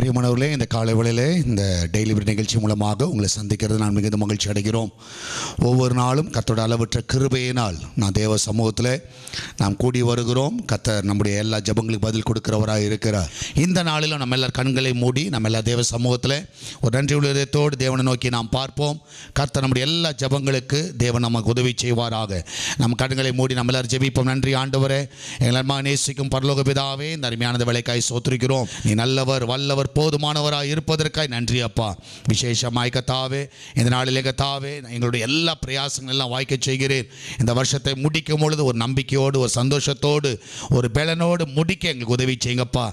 பிரியமானவர்களே, இந்த காலை வேளையிலே இந்த டெய்லி பிரேட் நிகழ்ச்சி மூலமாக உங்களை சந்திக்கிறது நான் மிகுந்த மகிழ்ச்சி அடைகிறோம். ஒவ்வொரு நாளும் கர்த்தருடைய அளவற்ற கிருபையினால் நான் தேவ சமூகத்தில் நாம் கூடி வருகிறோம். கர்த்தர் நம்முடைய எல்லா ஜெபங்களுக்கு பதில் கொடுக்கிறவராக இருக்கிறார். இந்த நாளிலும் நம்ம எல்லார் கண்களை மூடி நம்ம எல்லா தேவ சமூகத்தில் ஒரு நன்றி உள்ளதோடு தேவனை நோக்கி நாம் பார்ப்போம். கர்த்தர் நம்முடைய எல்லா ஜெபங்களுக்கு தேவன் நமக்கு உதவி செய்வாராக. நம்ம கண்களை மூடி நம்ம எல்லாரும் ஜெபிப்போம். நன்றி ஆண்டவரே, எங்கள் அன்பாக நேசிக்கும் பரலோக பிதாவே, இந்த அருமையானது வேலைக்காய் சோத்திருக்கிறோம். நீ நல்லவர், வல்லவர், போதுமானவராக இருப்பதற்காய் நன்றி அப்பா. விசேஷமாய் கர்த்தாவே, இந்த நாளிலே கர்த்தாவே எங்களுடைய எல்லா பிரயாசங்கள் எல்லாம் வாய்க்க செய்கிறேன். இந்த வருஷத்தை முடிக்கும் பொழுது ஒரு நம்பிக்கையோடு, ஒரு சந்தோஷத்தோடு, ஒரு பலனோடு முடிக்க எங்களுக்கு உதவி செய்யுங்கப்பா.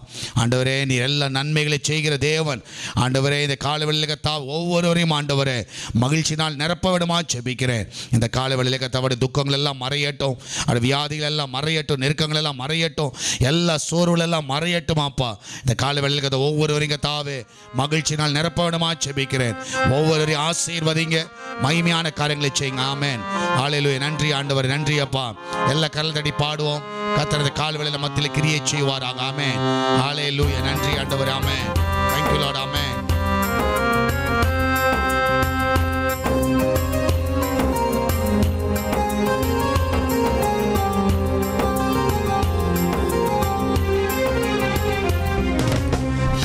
ஆண்டவரே, நீ எல்லா நன்மைகளை செய்கிற தேவன். ஆண்டவரே, இந்த காலவெளியில் கர்த்தாவே ஒவ்வொருவரையும் ஆண்டவரே மகிழ்ச்சினால் நிரப்ப விடமா ஜெபிக்கிறேன். இந்த காலவெளியில் கர்த்தாவே துக்கங்கள் எல்லாம் மறையட்டும், அது வியாதிகள் எல்லாம் மறையட்டும், நெருக்கங்கள் எல்லாம் மறையட்டும், எல்லா சோர்வுகள் எல்லாம் மறையட்டும் அப்பா. இந்த காலவெளியில் கர்த்தாவே ஒவ்வொருவரையும் கர்த்தாவே மகிழ்ச்சினால் நிரப்ப விடமா ஜெபிக்கிறேன். ஒவ்வொருவரையும் ஆசீர்வதிங்க, மகிமையான காரியங்களை செய்யுங்க. ஆமென், ஹல்லேலூயா. நன்றி ஆண்டவர், நன்றி அப்பா. எல்லா கரல் தட்டி பாடுவோம். கர்த்தரது கால்வெளியில மத்தியில் கிரியை செய்வாராக. ஆமென், ஹல்லேலூயா. நன்றி ஆண்டவர். ஆமென், thank you Lord. ஆமென்.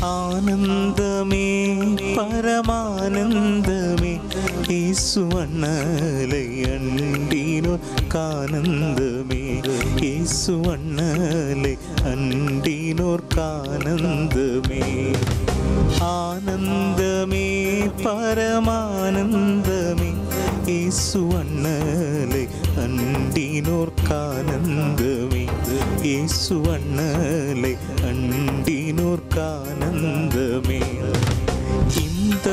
ஆனந்தமே பரமானந்தமே இயேசு அண்ணலை அண்டினோர் கானந்தமே, இயேசு அண்ணலை அண்டினோர் கானந்தமே. ஆனந்தமே பரமானந்தமே இயேசு அண்ணலை அண்டினோர் கானந்தமே, இயேசு அண்ணலை அண்டினோர் கானந்தமே. இந்த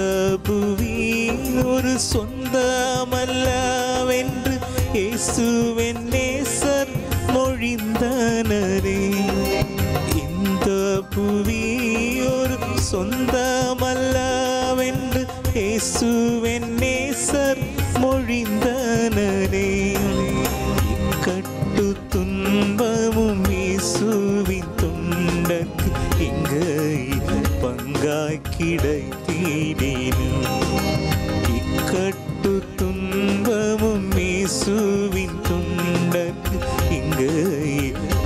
புவி ஒரு சொந்தமல்லவென்று இயேசுவின் நேசர் மொழிந்தனரே. இந்த புவி ஒரு சொந்தமல்லவென்று இயேசுவின் நேசர் மொழிந்தனரே. இக்கட்டு துன்பமும் இயேசுவின் தொண்டர்க்கு இங்கே பங்காய் கிடைத்திடினும். இக்கட்டு துன்பமும் இயேசுவின் தொண்டர்க்கு இங்கே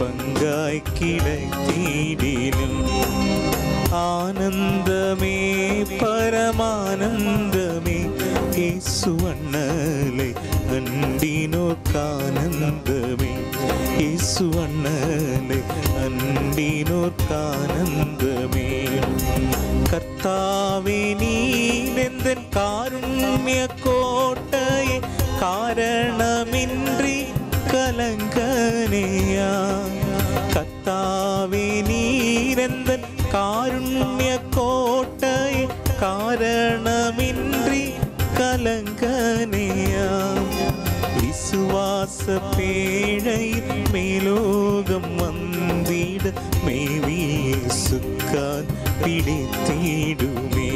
பங்காய் கிடைத்திடினும். ஆனந்தமே பரமானந்தமே இயேசு அண்ணலை அண்டினோர் கானந்தமே, இயேசு அண்ணலை அண்டினோர் கானந்தமே. கர்த்தாவே, நீர் எந்தன் காருண்ய கோட்டையே, காரணமின்றி கலங்கனையா. கர்த்தாவே, நீர் எந்தன் காருண்ய கோட்டையே, காரணமின்றி கலங்கனையா. விசுவாச பேழையில் மேலோகம் வந்திட மேவியேசுக்கான் பிடித்திடுமே.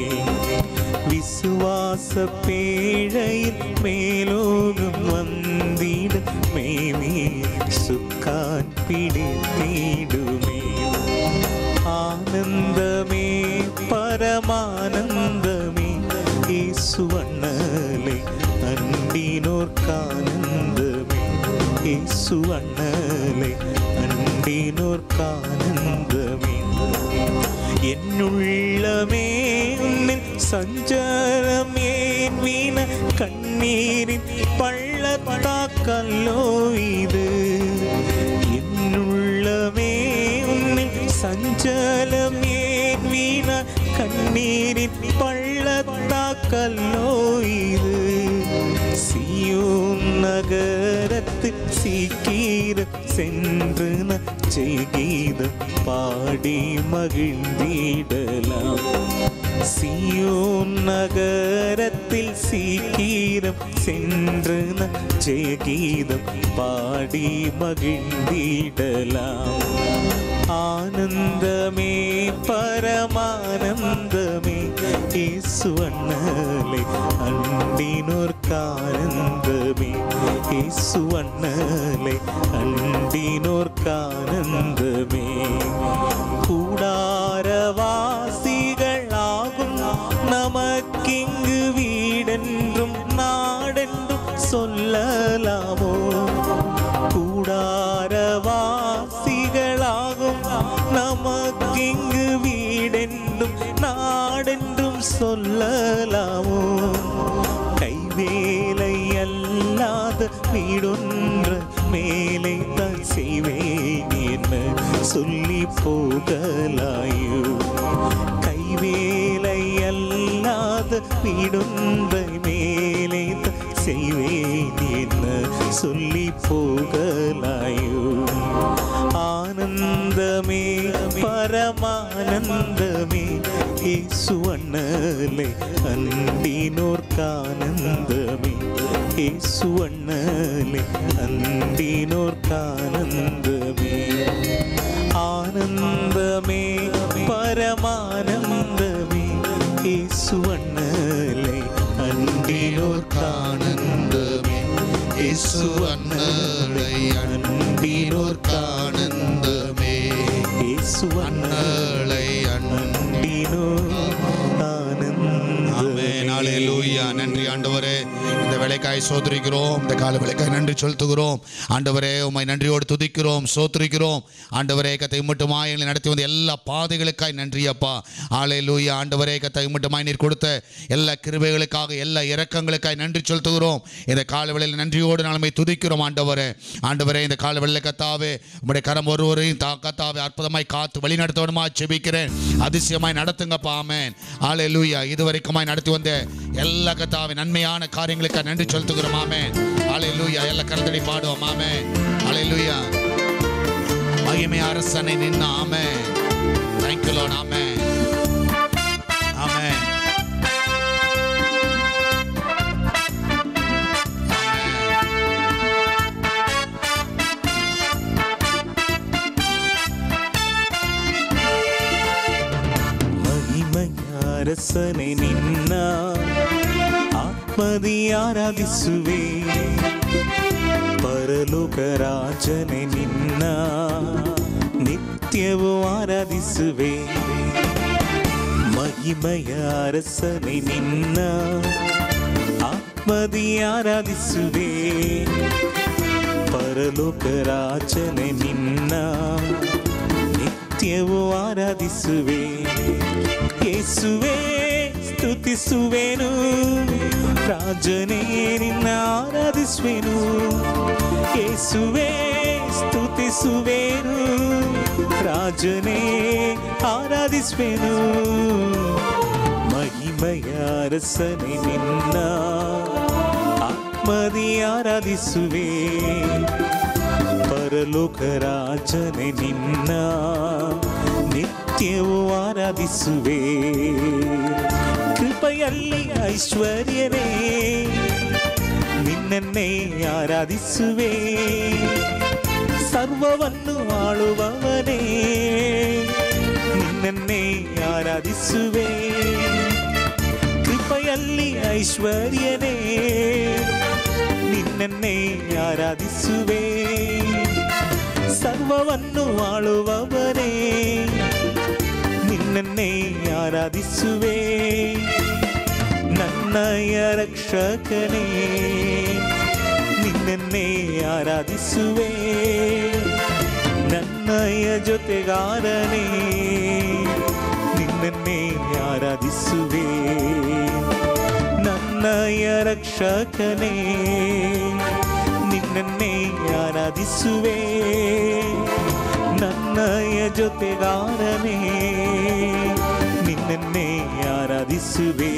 விசுவாச பேழையில் மேலோகம் வந்திட மேவியேசுக்கான் பிடித்திடுமே. ஆனந்தமே பரமானந்தமே இயேசு அண்ணலை அண்டினோர் கானந்தமே, இயேசு அண்ணலை அண்டினோர் கானந்தமே. என்னுள்ளமே உன்னில் சஞ்சலம் ஏன் வீண கண்ணீரின் பள்ளத்தாக்கல்லோ இது. என்னுள்ளமே உன்னில் சஞ்சலம் ஏன் வீண கண்ணீரின் பள்ளத்தாக்கல்லோ இது. சீயோன் நகரத்து சீக்கிரம் சென்று நற்செய்தியம் பாடி மகிழ்ந்திடலாம். சீயோன் நகரத்தில் சீக்கிரம் சென்று நற்செய்தியம் பாடி மகிழ்ந்திடலாம். ஆனந்தமே பரமானந்தமே இயேசு அண்ணலை அண்டினோர் கானந்தமே, இயேசு அண்ணலை அண்டினோர் கானந்தமே. கூடாரவாசிகள் சொல்லலாமோ? கைவேலை அல்லாத வீடொன்று மேலே தான் செய்வேன் என்ன சொல்லி போகலாயோ? கைவேலை அல்லாத வீடொன்றை மேலே தான் செய்வேன் என்ன சொல்லி போகலாயோ? ஆனந்தமே பரமானந்தமே இயேசு அண்ணலே அண்டினோர்க்கானந்தமே இயேசு அண்ணலே அண்டினோர்க்கானந்தமே. ஆனந்தமே பரமானந்தமே இயேசு அண்ணலே அண்டினோர்க்கானந்தமே இயேசு அண்ணலே அண்டினோர்க்கானந்தமே இயேசு அண்ணலே அண்டினோர் ஆனந்தமே. ஹல்லேலூயா. நன்றி ஆண்டவரே, இந்த வேளைக்காய் சோதரிக்கிறோம், இந்த கால வேளைக்காய் நன்றி செலுத்துகிறோம் ஆண்டவரே. உம்மை நன்றியோடு துதிக்கிறோம், சோதரிக்கிறோம் ஆண்டவரே. கத்தை மட்டுமாய் எங்களை நடத்தி வந்த எல்லா பாதைகளுக்காய் நன்றி அப்பா. ஹல்லேலூயா. ஆண்டவரே, கத்தை மட்டுமாய் நீர் கொடுத்த எல்லா கிருபைகளுக்காக, எல்லா இரக்கங்களுக்காய் நன்றி செலுத்துகிறோம். இந்த கால வேளையில் நன்றியோடு நாளை துதிக்கிறோம் ஆண்டவரே. ஆண்டவரே, இந்த கால வேளையில் கத்தாவே உம்முடைய கரம் ஒருவரையும் கத்தாவே அற்புதமாய் காத்து வழி நடத்தணுமா ஜெபிக்கிறேன். அதிசயமாய் நடத்துங்கப்பா. ஆமென். ஹல்லேலூயா. இதுவரைக்குமாய் நடத்தி வந்த எல்லா கத்தாவே நன்மையான காரியங்களுக்கு நன்றி செலுத்துகிறோம். ஆமென். ஹல்லேலூயா. எல்லா கரத்தடி பாடுவோம். ஆமென். ஹல்லேலூயா. மகிமை அரசனை நின்ன. ஆமென். Thank you Lord. ஆமென். ஆமென். அரசனை ನಿನ್ನ ಆತ್ಮದಿ ಆರಾಧಿಸುವೆ, ಪರಲೋಕ ರಾಜನೆ ನಿನ್ನ ನಿತ್ಯವೂ ಆರಾಧಿಸುವೆ. ಮಹಿಮೆಯ ಅರಸನೆ ನಿನ್ನ ಆತ್ಮದಿ ಆರಾಧಿಸುವೆ, ಪರಲೋಕ ರಾಜನೆ ನಿನ್ನ ನಿತ್ಯವೂ ಆರಾಧಿಸುವೆ. ಯೇಸುವೆ ಸ್ತುತಿಸುವೆನು, ರಾಜನೇ ನಿನ್ನ ಆರಾಧಿಸುವೆನು. ಯೇಸುವೆ ಸ್ತುತಿಸುವೆನು, ರಾಜನೇ ಆರಾಧಿಸುವೆನು. ಮಹಿಮೆಯ ಅರಸನೇ ನಿನ್ನ ಆತ್ಮದಿ ಆರಾಧಿಸುವೆ, ಪರಲೋಕ ರಾಜನೇ ನಿನ್ನ ನಿತ್ಯವೂ ಆರಾಧಿಸುವೆ. ಕೃಪೆಯಲ್ಲಿ ಐಶ್ವರ್ಯನೇ ನಿನ್ನನ್ನೇ ಆರಾಧಿಸುವೆ, ಸರ್ವವನ್ನು ಆಳುವವನೇ ನಿನ್ನನ್ನೇ ಆರಾಧಿಸುವೆ. ಕೃಪೆಯಲ್ಲಿ ಐಶ್ವರ್ಯನೇ ನಿನ್ನನ್ನೇ ಆರಾಧಿಸುವೆ, ಸರ್ವವನ್ನು ಆಳುವವನೇ ನಿನ್ನನ್ನೇ ಆರಾಧಿಸುವೆ. ನನ್ನಯ ರಕ್ಷಕನೇ ನಿನ್ನನ್ನೇ ಆರಾಧಿಸುವೆ, ನನ್ನಯ ಜೊತೆಗಾರನೇ ನಿನ್ನನ್ನೇ ಆರಾಧಿಸುವೆ. ನನ್ನಯ ರಕ್ಷಕನೇ ನಿನ್ನನ್ನೇ ಆರಾಧಿಸುವೆ, ನನ್ನಯ ಜೊತೆಗಾರನೇ ನಿನ್ನನ್ನೇ ಆರಾಧಿಸುವೆ.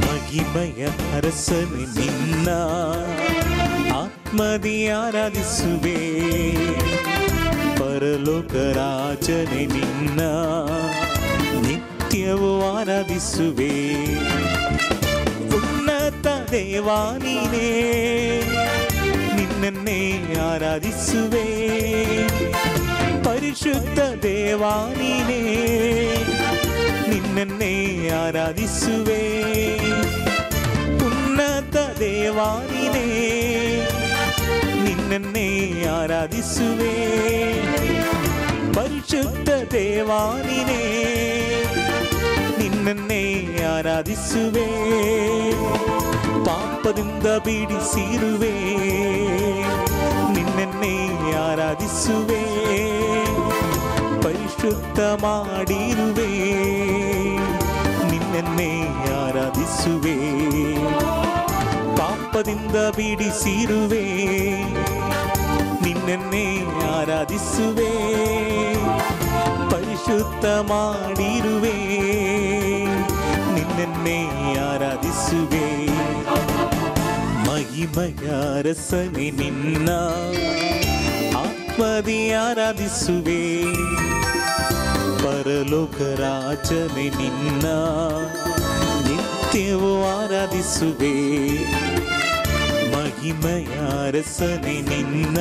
ಮಹಿಮೆಯ ಅರಸನೇ ನಿನ್ನ ಆತ್ಮದಿ ಆರಾಧಿಸುವೆ, ಪರಲೋಕ ರಾಜನೇ ನಿನ್ನ ನಿತ್ಯವೂ ಆರಾಧಿಸುವೆ. ಉನ್ನತ ದೇವಾ ನೀನೇ ನಿನ್ನನ್ನೇ ಆರಾಧಿಸುವೆ, ಪರಿಶುದ್ಧ ದೇವಾ ನೀನೇ ನಿನ್ನನ್ನೇ ಆರಾಧಿಸುವೆ. ಉನ್ನತ ದೇವಾ ನೀನೇ ನಿನ್ನನ್ನೇ ಆರಾಧಿಸುವೆ, ಪರಿಶುದ್ಧ ದೇವಾ ನೀನೇ ನಿನ್ನನ್ನೇ ಆರಾಧಿಸುವೆ. ಪಾಪದಿಂದ ಬಿಡಿಸಿರುವೆ, ನಿನ್ನನ್ನೇ ಆರಾಧಿಸುವೆ, ಪರಿಶುದ್ಧ ಮಾಡಿರುವೆ, ನಿನ್ನನ್ನೇ ಆರಾಧಿಸುವೆ. ಪಾಪದಿಂದ ಬಿಡಿಸಿರುವೆ, ನಿನ್ನನ್ನೇ ಆರಾಧಿಸುವೆ. ಪರಿಶುದ್ಧ ಮಾಡಿರುವೆ, ನಿನ್ನನ್ನೇ ಆರಾಧಿಸುವೆ. ಮಹಿಮೆಯ ಅರಸನೇ ನಿನ್ನ ಆತ್ಮದಿ ಆರಾಧಿಸುವೆ. ಪರಲೋಕ ರಾಜನೇ ನಿನ್ನ ನಿತ್ಯವೂ ಆರಾಧಿಸುವೆ. ಮಹಿಮೆಯ ಅರಸನೇ ನಿನ್ನ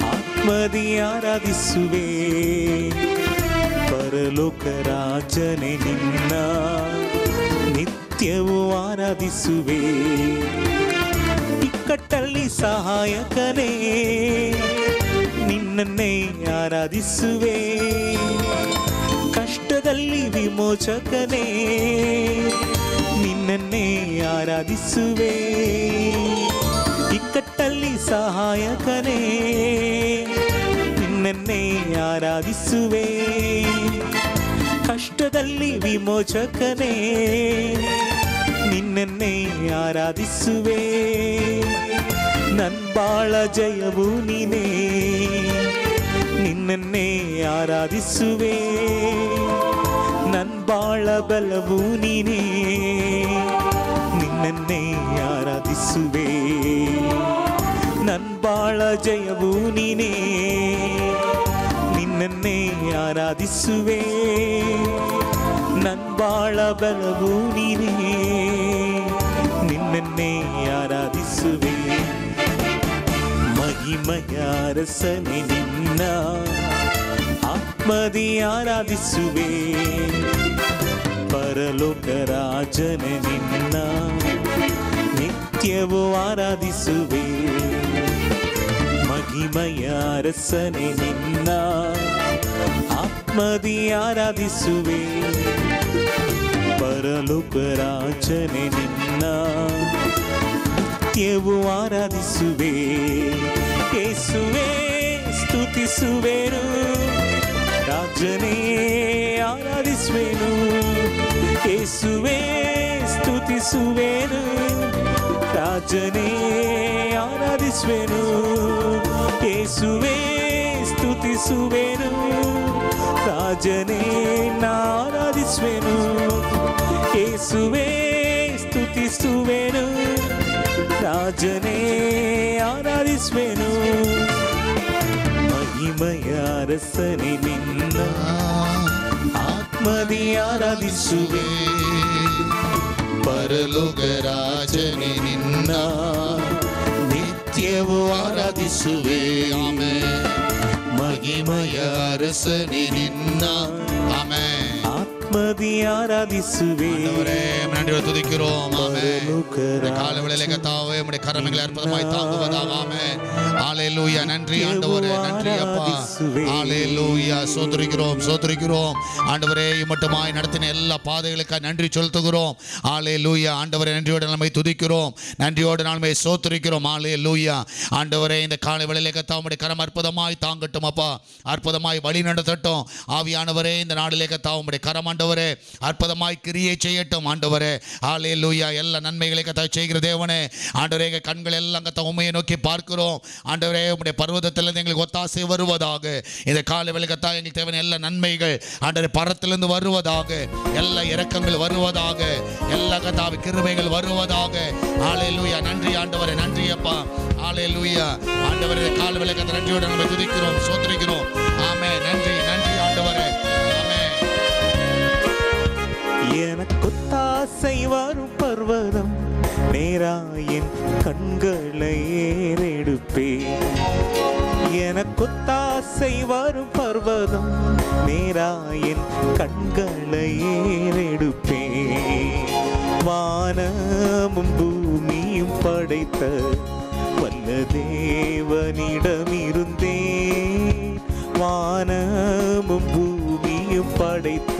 ಆತ್ಮದಿ ಆರಾಧಿಸುವೆ. ಪರಲೋಕ ರಾಜನೇ ನಿನ್ನ ನಿತ್ಯವೂ ಆರಾಧಿಸುವೆ. ಇಕ್ಕಟ್ಟಲ್ಲಿ ಸಹಾಯಕನೇ ನಿನ್ನನ್ನೇ ಆರಾಧಿಸುವೆ. ಕಷ್ಟದಲ್ಲಿ ವಿಮೋಚಕನೇ ನಿನ್ನನ್ನೇ ಆರಾಧಿಸುವೆ. ಇಕ್ಕಟ್ಟಲ್ಲಿ ಸಹಾಯಕನೇ ನಿನ್ನನ್ನೇ ಆರಾಧಿಸುವೆ. ಕಷ್ಟದಲ್ಲಿ ವಿಮೋಚಕನೇ ನಿನ್ನನ್ನೇ ಆರಾಧಿಸುವೆ. ನನ್ ಬಾಳ ಜಯವು ನೀನೇ, ನಿನ್ನನ್ನೇ ಆರಾಧಿಸುವೆ. ನನ್ ಬಾಳ ಬಲವು ನೀನೇ, ನಿನ್ನನ್ನೇ ಆರಾಧಿಸುವೆ. ನನ್ ಬಾಳ ಜಯವು ನೀನೇ, ನಿನ್ನನ್ನೇ ಆರಾಧಿಸುವೆ. ನನ್ ಬಾಳ ಬಲವು ನೀನೇ, ನಿನ್ನನ್ನೇ ಆರಾಧಿಸುವೆ. ಮಹಿಮೆಯ ಅರಸನೇ ನಿನ್ನ ಆತ್ಮದಿ ಆರಾಧಿಸುವೆ. ಪರಲೋಕ ರಾಜನೇ ನಿನ್ನ ನಿತ್ಯವೂ ಆರಾಧಿಸುವೆ. ಮಹಿಮೆಯ ಅರಸನೇ ನಿನ್ನ ಆತ್ಮದಿ ಆರಾಧಿಸುವೆ. ಪರಲೋಕ ರಾಜನೇ ನಿನ್ನ ನಿತ್ಯವೂ ಆರಾಧಿಸುವೆ. ಯೇಸುವೇ ಸ್ತುತಿಸುವೆನು, ರಾಜನೇ ಆರಾಧಿಸುವೆನು. ಯೇಸುವೇ ಸ್ತುತಿಸುವೆನು, ರಾಜನೇ ಆರಾಧಿಸುವೆನು. ಯೇಸುವೇ ಸ್ತುತಿಸುವೆನು, ರಾಜನೇ ಆರಾಧಿಸುವೆನು. ಯೇಸುವೇ ಸ್ತುತಿಸುವೆನು, ರಾಜನೇ ಆರಾಧಿಸುವೆನು. ಮಹಿಮೆಯ ಅರಸನೇ ನಿನ್ನ ಆತ್ಮದಿ ಆರಾಧಿಸುವೆ. ಪರಲೋಕ ರಾಜನೇ ನಿನ್ನ ನಿತ್ಯವೂ ಆರಾಧಿಸುವೆ. ಆಮೆನ್. ಮಹಿಮೆಯ ಅರಸನೇ ನಿನ್ನ ಆಮೆನ್ ஆத்மதி ஆராதிசுவே. நன்றி துதிக்கிறோம். ஆமென். காலை வேளையிலே கர்த்தாவே உம்முடைய கரங்களை அற்புதமாய் தாங்குவதாக. ஆமென். ஹalleluya. நன்றி ஆண்டவரே, நன்றி அப்பா. ஹalleluya. ஸ்தோத்திரிக்கிறோம், ஸ்தோத்திரிக்கிறோம் ஆண்டவரே. இம்மட்டுமாய் நடத்தின எல்லா பாதைகளுக்கு நன்றி செலுத்துகிறோம். ஹalleluya. ஆண்டவரே, நன்றியோடு நம்மை துதிக்கிறோம், நன்றியோடு நாமே ஸ்தோத்திரிக்கிறோம். ஹalleluya. ஆண்டவரே, இந்த காலை வேளையிலே கர்த்தாவே உம்முடைய கரம் அற்புதமாய் தாங்கட்டும் அப்பா, அற்புதமாய் வழி நடத்தட்டும். ஆவியானவரே, இந்த நாளிலே கர்த்தாவே உம்முடைய கரம் ஆண்டவரே அற்புதமாய் கிரியை செய்யட்டும் ஆண்டவரே. ஹalleluya. எல்லா நன்மைகளை கர்த்தாவே செய்கிற தேவனே ஆண்டவரே, எங்கள் கண்கள் எல்லாம் கர்த்தாவே உம்மையை நோக்கி பார்க்கிறோம் ஆண்டவரே. உம்முடைய பர்வதத்திலிருந்து எங்களுக்கு ஒத்தாசை வருவதாக. இந்த காலை வேளை கர்த்தாவே எங்களுக்கு தேவையான எல்லா நன்மைகள் ஆண்டவரே பரத்திலிருந்து வருவதாக. எல்லா இரக்கங்கள் வருவதாக. எல்லா கர்த்தாவே கிருபைகள் வருவதாக. ஹalleluya. நன்றி ஆண்டவரே, நன்றி அப்பா. ஹalleluya. ஆண்டவரே, காலை வேளை கர்த்தாவே நன்றியோடு நம்ம துதிக்கிறோம், ஸ்தோத்திரிக்கிறோம். ஆமென். நன்றி, நன்றி ஆண்டவரே. எனக்கொத்தாசை வரும் பர்வதம் நேராயின் கண்களை ஏறெடுப்பே. எனக்கொத்தாசை வரும் பர்வதம் நேராயின் கண்களை ஏறெடுப்பே. வானமும் பூமியும் படைத்த வல்ல தேவனிடமிருந்தே, வானமும் பூமியும் படைத்த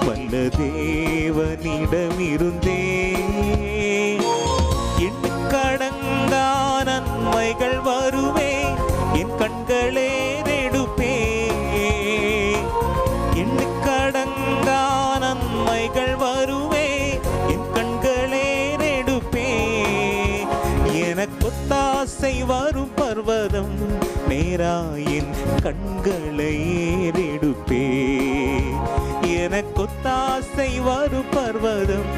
வல்ல தேவனிடமிருந்தே, எண்ணுக்கடங்கா நன்மைகள் வருவே என் கண்களே நெடுப்பே. எண்ணுக்கடங்கா நன்மைகள் நேராயின் கண்களை ஏறெடுப்பே. எனக்கொத்தாசை வரும் பர்வதம்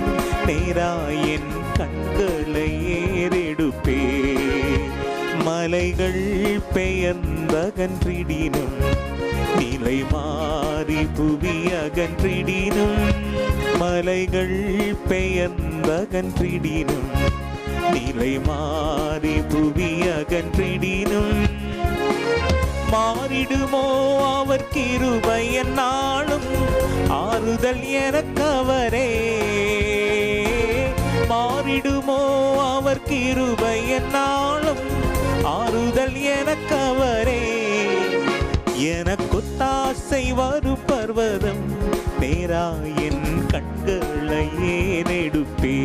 நேராயின் கண்களை ஏறெடுப்பே. மலைகள் பெயர்ந்தகன்றிடினும் நிலை மாறி புவி அகன்றிடினும். மலைகள் பெயர்ந்தகன்றிடினும் நிலை மாறி புவி அகன்றிடினும். மாறிடுமோ அவர் கிருபை என்னாலும் ஆறுதல் எனக்கவரே. மாறிடுமோ அவர் கிருபை என்னாலும் ஆறுதல் எனக்கவரே. எனக்கொத்தாசை வரும் பர்வதம் நேராயின் கண்களை ஏறெடுப்பே.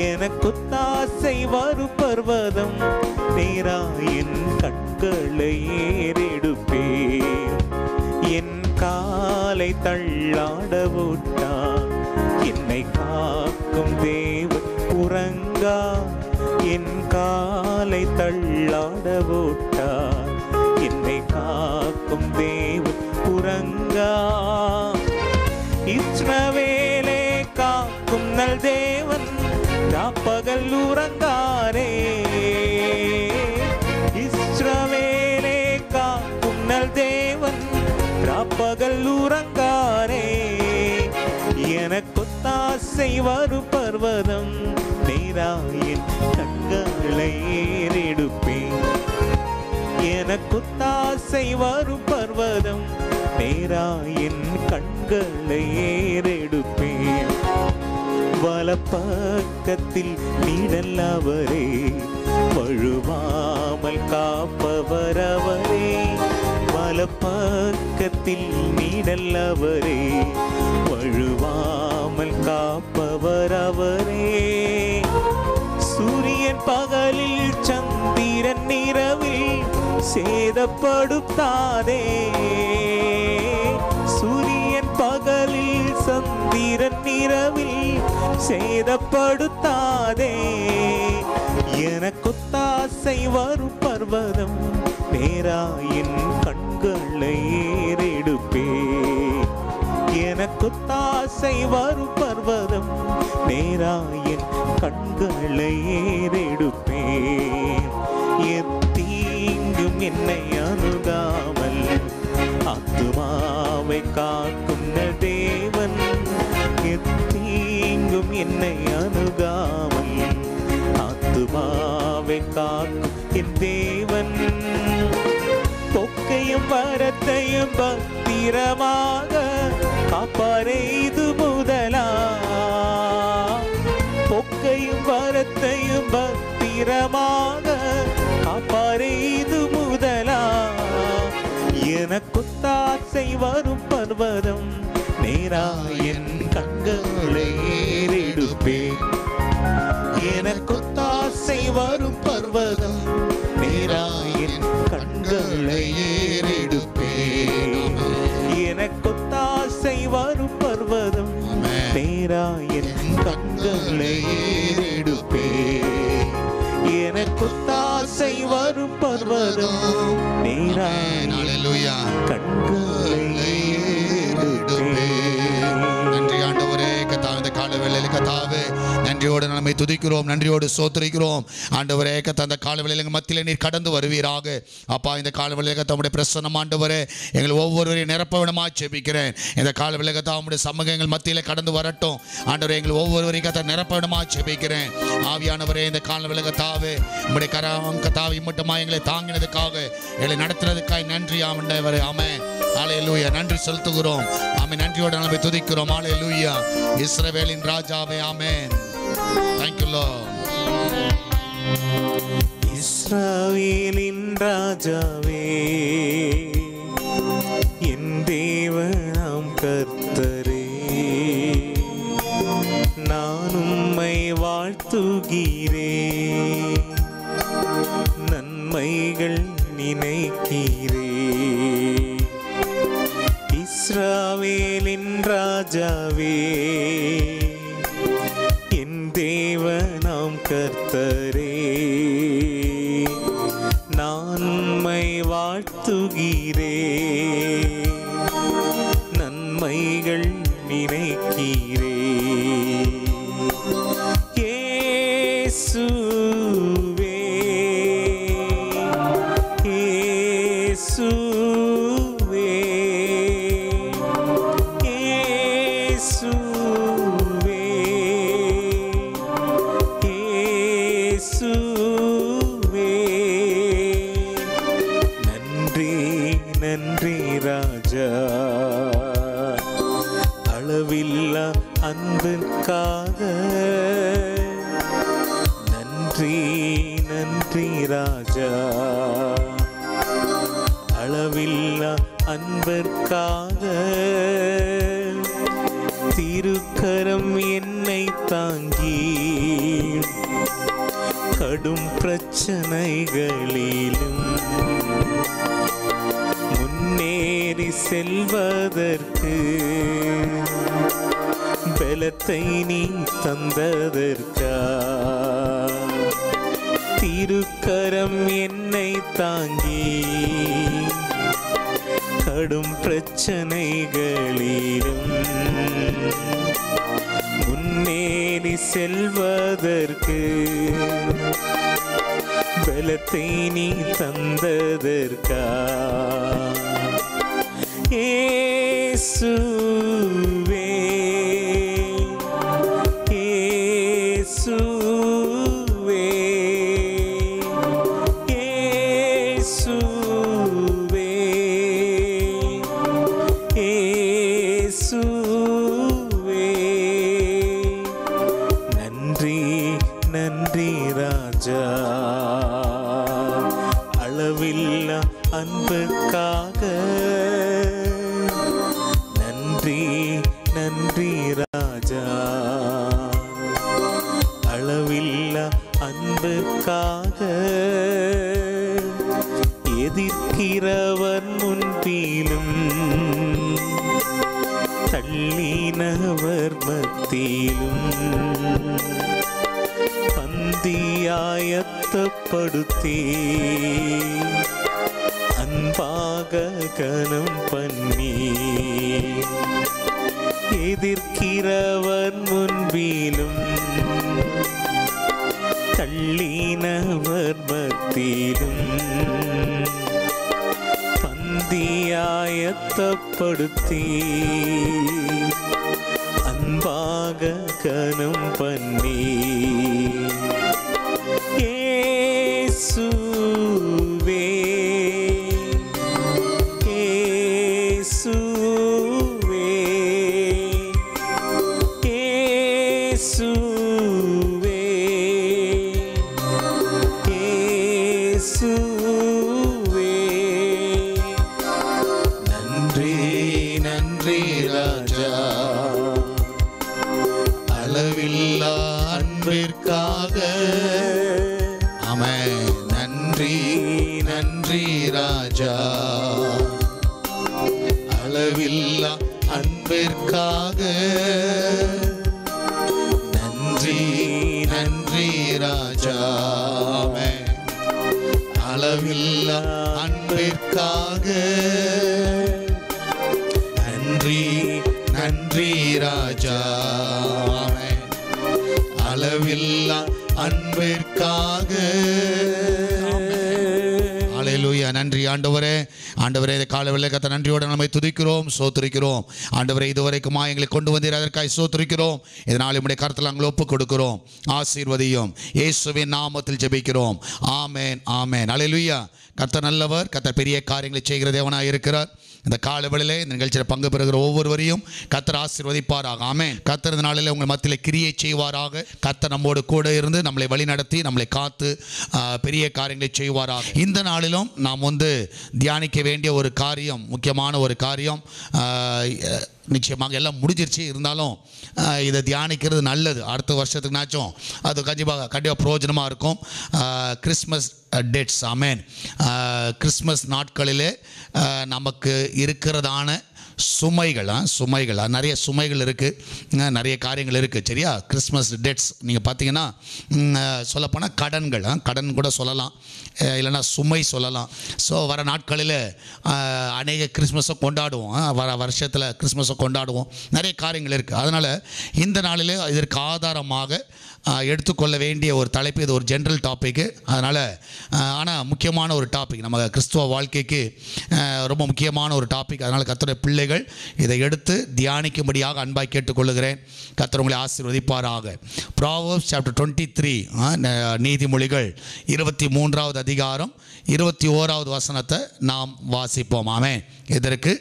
எனக்கொத்தாசை வரும் பர்வதம் நேராயின் கண்களை ஏறெடுப்பே. என் காலை தள்ளாட விட்டார் என்னை காக்கும் தேவன் உறங்கா. என் காலை தள்ளாட விட்டார் என்னை காக்கும் தேவன் உறங்கா. இஸ்ரவேலே காக்கும் நல் தேவன் ராப்பகல் உறங்காரே. இஸ்ரவேலே காக்கும் நல் தேவன் ராப்பகல் உறங்காரே. எனக்கொத்தாசை வரும் பர்வதம் நேராயின் கண்களை ஏறெடுப்பே. எனக்கொத்தாசை வரும் பர்வதம் நேராயின் கண்களை ஏறெடுப்பே. வலப்பக்கத்தில் நீடல் அவரே, வழுவாமல் காப்பவர் அவரே. வலப்பக்கத்தில் நீடல் அவரே, வழுவாமல் காப்பவர் அவரே. சூரியன் பகலில் சந்திரன் இரவில் சேதப்படுத்தாதே. சூரியன் பகலில் சந்திரன் இரவில் சேதப்படுத்தாதே. எனக்கொத்தாசை வரும் பர்வதம் நேராயின் கண்களை ஏறெடுப்பே. எனக்கொத்தாசை வரும் பர்வதம் நேராயின் கண்களை ஏறெடுப்பே. எத்தீங்கும் என்னை அணுகாமல் ஆத்துமாவை காக்கும் தேவன். எத்தீங்கும் என்னை அணுகாமல் ஆத்துமாவை காக்கும் என் தேவன். பொக்கையும் வரத்தையும் பத்திரமாக காப்பாரே இது முதலா. பொக்கையும் வரத்தையும் பத்திரமாக காப்பாரே இது முதலா. எனக்கொத்தாசை வரும் பர்வதம் நேராயின் கண்களை ஏறெடுப்பே. எனக்கொத்தாசை வரும் பர்வதம் நேராயின் கண்களை ஏறெடுப்பே. எனக்கொத்தாசை வரும் பர்வதம் நேராயின் கண்களை ஏறெடுப்பே. எனக்கொத்தாசை வரும் பர்வதம் நேராயின் கண்களை ஏறெடுப்பே. நன்றி ஆண்டவரே. கர்த்தாவே, இந்த காலவேளையில் கர்த்தாவே நன்றியோடு நம்மை துதிக்கிறோம், நன்றியோடு ஸ்தோத்திரிக்கிறோம். ஆண்டவரே கர்த்தா, அந்த காலவேளையில் எங்கள் மத்தியிலே நீர் கடந்து வருவீராக. அப்பா, இந்த காலவேளையில் கர்த்தா உம்முடைய பிரசன்னம் ஆண்டவரே எங்கள் ஒவ்வொருவரையும் நிரப்பவிடமாக ஜெபிக்கிறேன். இந்த காலவேளையில் கர்த்தா உம்முடைய சமூகம் எங்கள் மத்தியிலே கடந்து வரட்டும். ஆண்டவரே எங்கள் ஒவ்வொருவரையும் கர்த்தா நிரப்பவிடமாக ஜெபிக்கிறேன். ஆவியானவரே, இந்த காலவேளையில் கர்த்தாவே உம்முடைய கரம் கர்த்தாவே இம்மட்டுமாய் எங்களை தாங்கினதுக்காக, எங்களை நடத்துறதுக்காக நன்றி ஆண்டவரே. ஆமென். ஹல்லேலூயா. நன்றி செலுத்துகிறோம். ஆமென். நன்றியோடு நம்மை துதிக்கிறோம். ஹல்லேலூயா. இஸ்ரவேலின் ராஜாவே. ஆமென். Thank you Lord. இஸ்ரவேலின் ராஜாவே, என் தேவனாம் கர்த்தரே, நான் உம்மை வாழ்த்துகிறேன், நன்மைகள் நினைக்கிறேன். இஸ்ரவேலின் ராஜாவே, என் தேவனாம் கர்த்தரே, நான் வாழ்த்துகிறே, நன்மைகள் நினைக்கிறே. இயேசுவே, இயேசுவே, இயேசுவே, இயேசுவே. நன்றி நன்றி ராஜா, அளவில்லா அன்பிற்காக. நன்றி நன்றி ராஜா, அளவில்லா அன்பிற்காக. திருக்கரம் என்னை தாங்கி கடும் பிரச்சனைகளிலும் முன்னேறி செல்வதற்கு பலத்தை நீ தந்ததற்கா. திருக்கரம் என்னை தாங்கி கடும் பிரச்சனைகளிலும் முன்னேறி செல்வதற்கு பலத்தை நீ தந்ததற்கா. இயேசுவே, இயேசுவே, இயேசுவே, இயேசுவே. நன்றி நன்றி ராஜா, அளவில்லா அன்புக்காக. நன்றி நன்றி ராஜா, அளவில்லா அன்புக்காக. எதிர்க்கிறவர் முன்பிலும் தள்ளினவர் மத்தியிலும் பந்தியாயத்தப்படுத்தி அன்பாக கனம் பண்ணி. எதிர்க்கிறவர் முன்பிலும் தள்ளினவர் மத்தியிலும் பந்தியாயத்தப்படுத்தி அன்பாக கனம் பண்ணி. இயேசுவே, இயேசுவே, இயேசுவே, இயேசுவே. நன்றி நன்றி ராஜா, அளவில்லா அன்பிற்காக. ஆமென். நன்றி நன்றி ராஜா, அளவில்லா அன்பிற்காக. நன்றி நன்றி ராஜா, ஆமென். அளவில்லா அன்பிற்காக. நன்றி நன்றி ராஜா, ஆமென். அளவில்லா அன்பிற்காக. ஹல்லேலூயா. நன்றி ஆண்டவரே. ஆண்டவரே, இந்த காலவேளையிலே கர்த்தர் நன்றியோடு நம்மை துதிக்கிறோம், சோத்திரிக்கிறோம். ஆண்டவரே, இதுவரைக்குமா எங்களை கொண்டு வந்தீர், அதற்காக சோத்திரிக்கிறோம். இதனால் நம்முடைய கருத்தில் நாங்கள் ஒப்புக் கொடுக்கிறோம். ஆசீர்வதியும் இயேசுவின் நாமத்தில் ஜெபிக்கிறோம். ஆமென், ஆமென். ஹல்லேலூயா. கர்த்தர் நல்லவர், கர்த்தர் பெரிய காரியங்களை செய்கிற தேவனாக இருக்கிறார். இந்த காலவேளையிலே இந்த நிகழ்ச்சியில் பங்கு பெறுகிற ஒவ்வொருவரையும் கர்த்தர் ஆசீர்வதிப்பாராக. ஆமென். கர்த்தர் இந்த நாளில் உங்கள் மத்தியில் கிரியை செய்வாராக. கர்த்தர் நம்மோடு கூட இருந்து நம்மளை வழிநடத்தி நம்மளை காத்து பெரிய காரியங்களை செய்வாராக. இந்த நாளிலும் நாம் தியானிக்க வேண்டிய ஒரு காரியம், முக்கியமான ஒரு காரியம். நிச்சயமாக எல்லாம் முடிஞ்சிருச்சு, இருந்தாலும் இதை தியானிக்கிறது நல்லது. அடுத்த வருஷத்துக்குனாச்சும் அது கண்டிப்பாக பிரயோஜனமாக இருக்கும். கிறிஸ்மஸ் டேட்ஸ், ஆமென். கிறிஸ்மஸ் நாட்களிலே நமக்கு இருக்கிறதான சுமைகள் நிறைய சுமைகள் இருக்குது, நிறைய காரியங்கள் இருக்குது. சரியா, கிறிஸ்மஸ் டேட்ஸ் நீங்கள் பார்த்தீங்கன்னா சொல்லப்போனால் கடன் கூட சொல்லலாம், இல்லைன்னா சுமை சொல்லலாம். ஸோ வர நாட்களில் அநேக கிறிஸ்மஸை கொண்டாடுவோம், வர வருஷத்தில் கிறிஸ்மஸை கொண்டாடுவோம், நிறைய காரியங்கள் இருக்குது. அதனால் இந்த நாளிலே இதற்கு ஆதாரமாக எடுத்துக்கொள்ள வேண்டிய ஒரு தலைப்பு, இது ஒரு ஜென்ரல் டாப்பிக்கு. அதனால் ஆனால் முக்கியமான ஒரு டாபிக், நம்ம கிறிஸ்துவ வாழ்க்கைக்கு ரொம்ப முக்கியமான ஒரு டாபிக். அதனால் கர்த்தருடைய பிள்ளைகள் இதை எடுத்து தியானிக்கும்படியாக அன்பாய் கேட்டுக்கொள்ளுகிறேன். கர்த்தர் உங்களை ஆசீர்வதிப்பாராக. ப்ராவர்ப்ஸ் சாப்டர் 23, நீதிமொழிகள் 23வது அதிகாரம் 21வது வசனத்தை நாம் வாசிப்போம். ஆமென். இதற்கு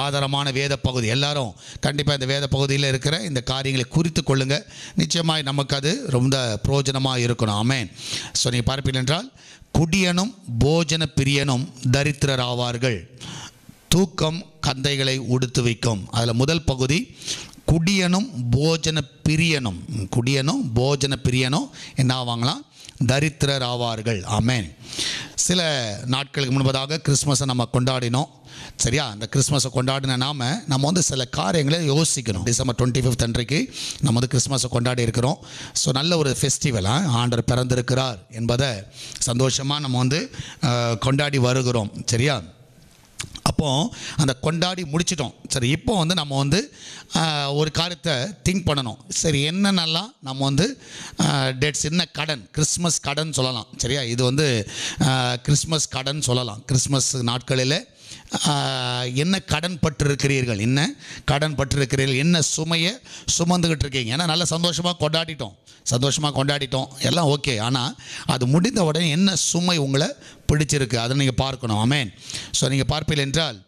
ஆதாரமான வேத பகுதி, எல்லாரும் கண்டிப்பாக இந்த வேத பகுதியில் இருக்கிற இந்த காரியங்களை குறித்து கொள்ளுங்கள். நிச்சயமாய் நமக்கு அது ரொம்ப பிரயோஜனமாக இருக்கணும். ஆமென். ஸோ நீங்கள் பார்ப்பீர்கள் என்றால், குடியனும் போஜன பிரியனும் தரித்திரர் ஆவார்கள், தூக்கம் கந்தைகளை உடுத்து வைக்கும். அதில் முதல் பகுதி, குடியனும் போஜன பிரியனும் என்ன ஆவாங்களாம்? தரித்திரர் ஆவார்கள். ஆமென். சில நாட்களுக்கு முன்பதாக கிறிஸ்மஸை நம்ம கொண்டாடினோம். சரியா, அந்த கிறிஸ்மஸை கொண்டாடின நம்ம வந்து சில காரியங்களை யோசிக்கணும். டிசம்பர் 25 அன்றைக்கு நம்ம வந்து கிறிஸ்மஸை கொண்டாடி இருக்கிறோம். ஸோ நல்ல ஒரு ஃபெஸ்டிவலாக ஆண்டவர் பிறந்திருக்கிறார் என்பதை சந்தோஷமாக நம்ம வந்து கொண்டாடி வருகிறோம். சரியா, அப்போது அந்த கொண்டாடி முடிச்சிட்டோம். சரி, இப்போ வந்து நம்ம வந்து ஒரு காரியத்தை திங்க் பண்ணணும். சரி, என்னென்னலாம் நம்ம வந்து டேட்ஸ், என்ன கடன், கிறிஸ்மஸ் கடன் சொல்லலாம். சரியா, இது வந்து கிறிஸ்மஸ் கடன் சொல்லலாம். கிறிஸ்மஸ் நாட்களில் என்ன கடன் பட்டிருக்கிறீர்கள், என்ன சுமையை சுமந்துக்கிட்டு இருக்கீங்க? ஏன்னா நல்லா சந்தோஷமாக கொண்டாடிட்டோம், எல்லாம் ஓகே. ஆனால் அது முடிந்த உடனே என்ன சுமை உங்களை பிடிச்சிருக்கு, அதை நீங்கள் பார்க்கணும். ஆமென். ஸோ நீங்கள் பார்ப்பீர்கள் என்றால்,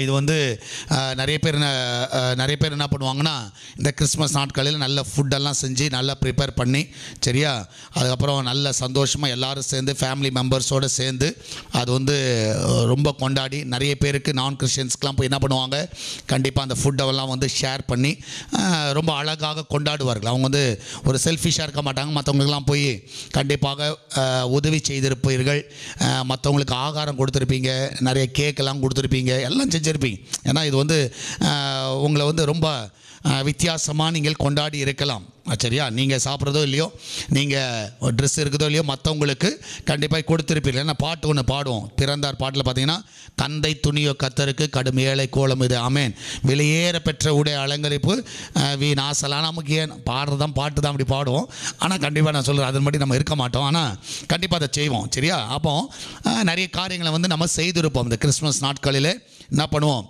இது வந்து நிறைய பேர் என்ன பண்ணுவாங்கன்னா, இந்த கிறிஸ்மஸ் நாட்களில் நல்ல ஃபுட்டெல்லாம் செஞ்சு நல்லா ப்ரிப்பேர் பண்ணி, சரியா, அதுக்கப்புறம் நல்ல சந்தோஷமாக எல்லோரும் சேர்ந்து ஃபேமிலி மெம்பர்ஸோடு சேர்ந்து அது வந்து ரொம்ப கொண்டாடி, நிறைய பேருக்கு நான் கிறிஸ்டியன்ஸ்க்கெலாம் போய் என்ன பண்ணுவாங்க, கண்டிப்பாக அந்த ஃபுட்டெல்லாம் வந்து ஷேர் பண்ணி ரொம்ப அழகாக கொண்டாடுவார்கள். அவங்க வந்து ஒரு செல்ஃபிஷாக இருக்க மாட்டாங்க, மற்றவங்களுக்கெல்லாம் போய் கண்டிப்பாக உதவி செய்திருப்பீர்கள், மற்றவங்களுக்கு ஆகாரம் கொடுத்துருப்பீங்க, நிறைய கேக்கெல்லாம் கொடுத்துருப்பீங்க, எல்லாம் செஞ்சுருப்பீங்க. ஏன்னா இது வந்து உங்களை வந்து ரொம்ப வித்தியாசமாக நீங்கள் கொண்டாடி இருக்கலாம். சரியா, நீங்கள் சாப்பிட்றதோ இல்லையோ, நீங்கள் ட்ரெஸ் இருக்குதோ இல்லையோ, மற்றவங்களுக்கு கண்டிப்பாக கொடுத்துருப்பீர்கள். ஏன்னா பாட்டு ஒன்று பாடுவோம், பிறந்தார் பாட்டில் பார்த்தீங்கன்னா, கந்தை துணியோ கத்தருக்கு கடும் ஏழை கோலம் இது. ஆமென். வெளியேற பெற்ற உடைய அலங்கரிப்பு வீணாசலாம். நமக்கு ஏன் பாடுறதான் பாட்டு தான் அப்படி பாடுவோம். ஆனால் கண்டிப்பாக நான் சொல்கிறேன், அதன் படி நம்ம இருக்க மாட்டோம். ஆனால் கண்டிப்பாக அதை செய்வோம். சரியா, அப்போ நிறைய காரியங்களை வந்து நம்ம செய்திருப்போம். இந்த கிறிஸ்மஸ் நாட்களில் என்ன பண்ணுவோம்,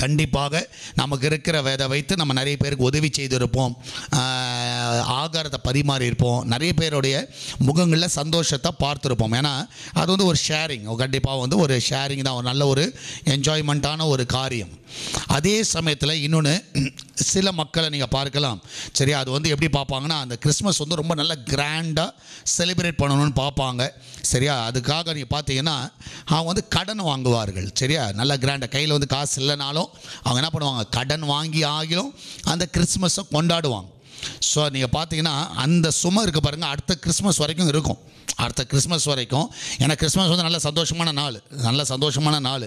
கண்டிப்பாக நமக்கு இருக்கிற வேதை வைத்து நம்ம நிறைய பேருக்கு உதவி செய்திருப்போம், ஆகாரத்தை பரிமாறி இருப்போம், நிறைய பேருடைய முகங்களில் சந்தோஷத்தை பார்த்துருப்போம். ஏன்னா அது வந்து ஒரு ஷேரிங், கண்டிப்பாக வந்து ஒரு ஷேரிங் தான், ஒரு நல்ல ஒரு என்ஜாய்மெண்ட்டான ஒரு காரியம். அதே சமயத்தில் இன்னொன்று, சில மக்களை நீங்கள் பார்க்கலாம். சரியா, அது வந்து எப்படி பார்ப்பாங்கன்னா, அந்த கிறிஸ்மஸ் வந்து ரொம்ப நல்ல கிராண்டாக செலிப்ரேட் பண்ணணும்னு பார்ப்பாங்க. சரியா, அதுக்காக நீங்கள் பார்த்தீங்கன்னா அவங்க வந்து கடன் வாங்குவார்கள். சரியா, நல்லா கிராண்டாக, கையில் வந்து காசு இல்லைனாலும் அவங்க என்ன பண்ணுவாங்க, கடன் வாங்கி ஆகிலும் அந்த கிறிஸ்மஸை கொண்டாடுவாங்க. ஸோ நீங்கள் பார்த்தீங்கன்னா அந்த சுமை இருக்குது பாருங்கள், அடுத்த கிறிஸ்மஸ் வரைக்கும் இருக்கும், ஏன்னா கிறிஸ்மஸ் வந்து நல்ல சந்தோஷமான நாள்.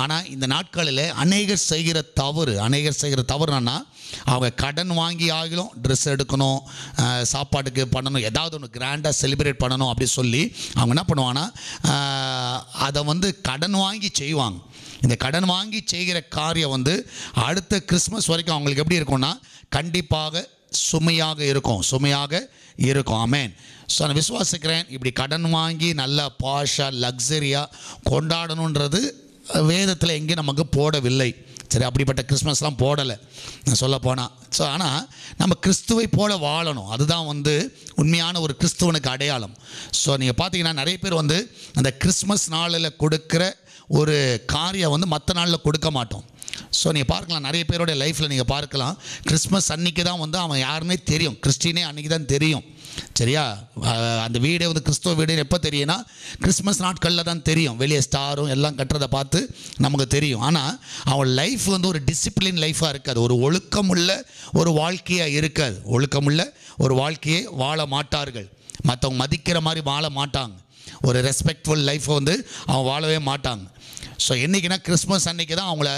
ஆனால் இந்த நாட்களில் அநேகர் செய்கிற தவறுனா, அவங்க கடன் வாங்கி ஆகிலும் ட்ரெஸ் எடுக்கணும், சாப்பாட்டுக்கு பண்ணணும், ஏதாவது ஒன்று கிராண்டாக செலிப்ரேட் பண்ணணும் அப்படி சொல்லி அவங்க என்ன பண்ணுவாங்கன்னா, அதை வந்து கடன் வாங்கி செய்வாங்க. இந்த கடன் வாங்கி செய்கிற காரியம் வந்து அடுத்த கிறிஸ்மஸ் வரைக்கும் அவங்களுக்கு எப்படி இருக்கும்னா, கண்டிப்பாக சுமையாக இருக்கும். ஆமென். ஸோ நான் விசுவாசிக்கிறேன், இப்படி கடன் வாங்கி நல்ல பாஷாக லக்ஸரியாக கொண்டாடணுன்றது வேதத்தில் எங்கேயும் நமக்கு போடவில்லை. சரி, அப்படிப்பட்ட கிறிஸ்மஸ்லாம் போடலை நான் சொல்ல போனால். ஸோ ஆனால் நம்ம கிறிஸ்துவை போல வாழணும், அதுதான் வந்து உண்மையான ஒரு கிறிஸ்துவனுக்கு அடையாளம். ஸோ நீங்கள் பார்த்தீங்கன்னா நிறைய பேர் வந்து அந்த கிறிஸ்மஸ் நாளில் கொடுக்குற ஒரு காரியம் வந்து மற்ற நாளில் கொடுக்க மாட்டோம். ஸோ நீங்கள் பார்க்கலாம், நிறைய பேருடைய லைஃப்பில் நீங்கள் பார்க்கலாம், கிறிஸ்மஸ் அன்றைக்கி தான் வந்து அவன் யாருன்னே தெரியும், கிறிஸ்டினே அன்றைக்கி தான் தெரியும். சரியா, அந்த வீடே வந்து கிறிஸ்துவ வீடு எப்போ தெரியும்னா, கிறிஸ்மஸ் நாட்களில் தான் தெரியும். வெளியே ஸ்டாரும் எல்லாம் கட்டுறதை பார்த்து நமக்கு தெரியும். ஆனால் அவன் லைஃப் வந்து ஒரு டிசிப்ளின் லைஃபாக இருக்காது, ஒரு ஒழுக்கமுள்ள ஒரு வாழ்க்கையாக இருக்காது. ஒழுக்கமுள்ள ஒரு வாழ்க்கையை வாழ மாட்டார்கள், மற்றவங்க மதிக்கிற மாதிரி வாழ மாட்டாங்க. ஒரு ரெஸ்பெக்ட்ஃபுல் லைஃப்பை வந்து அவங்க வாழவே மாட்டாங்க. ஸோ என்றைக்குன்னா கிறிஸ்மஸ் அன்றைக்கி தான் அவங்கள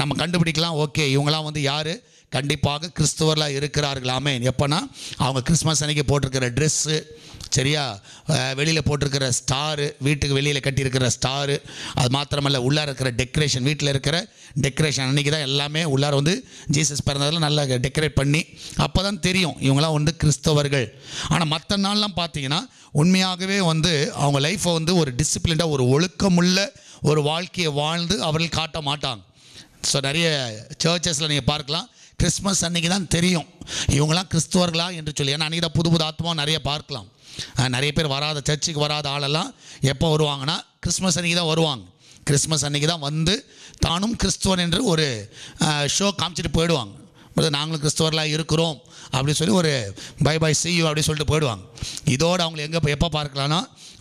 நம்ம கண்டுபிடிக்கலாம். ஓகே, இவங்களாம் வந்து யார், கண்டிப்பாக கிறிஸ்துவர்களாக இருக்கிறார்கள். ஆமென். எப்போனா அவங்க கிறிஸ்மஸ் அன்றைக்கி போட்டிருக்கிற ட்ரெஸ்ஸு, சரியா, வெளியில் போட்டிருக்கிற ஸ்டாரு, வீட்டுக்கு வெளியில் கட்டியிருக்கிற ஸ்டாரு, அது மாத்திரமல்ல உள்ளார இருக்கிற டெக்கரேஷன், வீட்டில் இருக்கிற டெக்கரேஷன் அன்றைக்கி தான் எல்லாமே உள்ளார வந்து ஜீசஸ் பிறந்ததில் நல்லா டெக்கரேட் பண்ணி அப்போ தான் தெரியும் இவங்களாம் வந்து கிறிஸ்தவர்கள். ஆனால் மற்ற நாள்லாம் பார்த்தீங்கன்னா உண்மையாகவே வந்து அவங்க லைஃப்பை வந்து ஒரு டிசிப்ளின்டாக ஒரு ஒழுக்கமுள்ள ஒரு வாழ்க்கையை வாழ்ந்து அவர்கள் காட்ட மாட்டாங்க. ஸோ நிறைய சர்ச்சஸில் நீங்கள் பார்க்கலாம், கிறிஸ்மஸ் அன்றைக்கி தான் தெரியும் இவங்களாம் கிறிஸ்துவர்களா என்று சொல்லி. ஏன்னா அன்றைக்கி தான் புது புது ஆத்மா நிறைய பார்க்கலாம். நிறைய பேர் வராத, சர்ச்சுக்கு வராத ஆளெல்லாம் எப்போ வருவாங்கன்னா கிறிஸ்மஸ் அன்றைக்கி தான் வருவாங்க. கிறிஸ்மஸ் அன்றைக்கி தான் வந்து தானும் கிறிஸ்துவன் என்று ஒரு ஷோ காமிச்சிட்டு போயிடுவாங்க. நாங்களும் கிறிஸ்துவர்களாக இருக்கிறோம் அப்படின்னு சொல்லி ஒரு பை பை see you அப்படின்னு சொல்லிட்டு போயிடுவாங்க. இதோடு அவங்களை எங்கே எப்போ பார்க்கலான்னா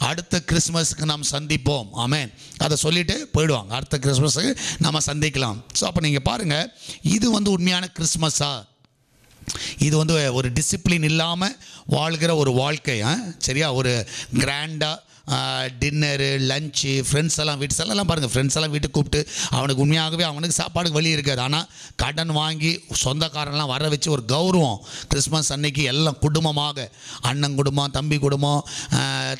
அடுத்த கிறிஸ்மஸுக்கு நாம் சந்திப்போம், ஆமென், அதை சொல்லிவிட்டு போயிடுவாங்க. அடுத்த கிறிஸ்மஸுக்கு நம்ம சந்திக்கலாம். ஸோ அப்போ நீங்கள் பாருங்கள், இது வந்து உண்மையான கிறிஸ்மஸா? இது வந்து ஒரு டிசிப்ளின் இல்லாமல் வாழ்கிற ஒரு வாழ்க்கை. சரியா, ஒரு கிராண்டாக டின்னரு, லஞ்சு, ஃப்ரெண்ட்ஸ் எல்லாம் வீட்டு பாருங்கள், ஃப்ரெண்ட்ஸ் எல்லாம் வீட்டுக்கு கூப்பிட்டு அவனுக்கு உண்மையாகவே அவனுக்கு சாப்பாடுக்கு வழி இருக்காது. ஆனால் கடன் வாங்கி சொந்தக்காரன்லாம் வர வச்சு ஒரு கௌரவம் கிறிஸ்மஸ் அன்னைக்கு எல்லாம் குடும்பமாக, அண்ணன் குடும்பம், தம்பி குடும்பம்,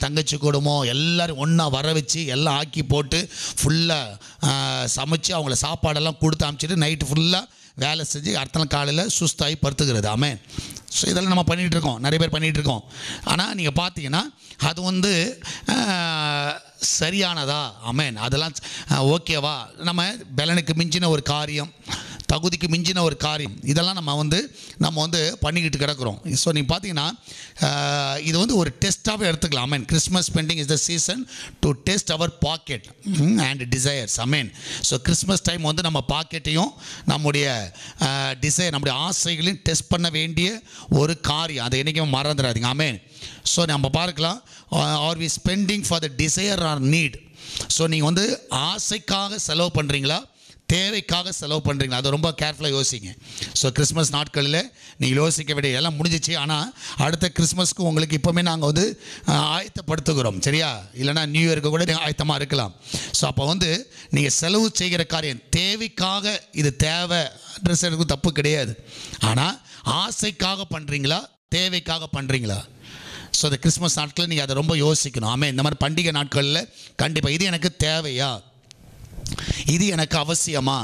தங்கச்சி குடும்பம் எல்லோரும் ஒன்றா வர வச்சு எல்லாம் ஆக்கி போட்டு ஃபுல்லாக சமைச்சு அவங்கள சாப்பாடெல்லாம் கொடுத்து அனுப்பிச்சிட்டு நைட்டு ஃபுல்லாக வேலை செஞ்சு அடுத்த நாள் காலையில் சுஸ்தாகி படுத்துக்கிறது. ஆமென். ஸோ இதெல்லாம் நம்ம பண்ணிகிட்ருக்கோம், நிறைய பேர் பண்ணிகிட்ருக்கோம். ஆனால் நீங்கள் பார்த்தீங்கன்னா அது வந்து சரியானதா? ஆமென். அதெல்லாம் ஓகேவா? நம்ம பலனுக்கு மிஞ்சின ஒரு காரியம், தகுதிக்கு மிஞ்சின ஒரு காரியம், இதெல்லாம் நம்ம வந்து பண்ணிக்கிட்டு கிடக்கிறோம். ஸோ நீங்கள் பார்த்தீங்கன்னா இது வந்து ஒரு டெஸ்ட்டாகவே எடுத்துக்கலாம். Amen. Christmas spending is the season to test our pocket and desires. Amen. So Christmas time வந்து நம்ம பாக்கெட்டையும் நம்முடைய டிசைர், நம்முடைய ஆசைகளையும் டெஸ்ட் பண்ண வேண்டிய ஒரு காரியம். அதை என்றைக்கும் மறந்துடாதீங்க. ஆமென். ஸோ நம்ம பார்க்கலாம், are we spending for the desire or need? So நீங்கள் வந்து ஆசைக்காக செலவு பண்ணுறீங்களா, தேவைக்காக செலவு பண்ணுறீங்களா? அதை ரொம்ப கேர்ஃபுல்லாக யோசிங்க. ஸோ கிறிஸ்மஸ் நாட்களில் நீங்கள் யோசிக்க வேண்டிய எல்லாம் முடிஞ்சிச்சு. ஆனால் அடுத்த கிறிஸ்மஸ்க்கு உங்களுக்கு இப்போவுமே நாங்கள் வந்து ஆயத்தப்படுத்துகிறோம், சரியா? இல்லைனா நியூ இயருக்கு கூட நீங்கள் ஆயத்தமாக இருக்கலாம். ஸோ அப்போ வந்து நீங்கள் செலவு செய்கிற காரியம் தேவைக்காக, இது தேவை, ட்ரெஸ் எடுக்க தப்பு கிடையாது. ஆனால் ஆசைக்காக பண்ணுறீங்களா, தேவைக்காக பண்ணுறீங்களா? ஸோ இந்த கிறிஸ்மஸ் நாட்களில் நீங்கள் அதை ரொம்ப யோசிக்கணும். ஆமாம், இந்த மாதிரி பண்டிகை நாட்களில் கண்டிப்பாக இது எனக்கு தேவையா, இது எனக்கு அவசியமா?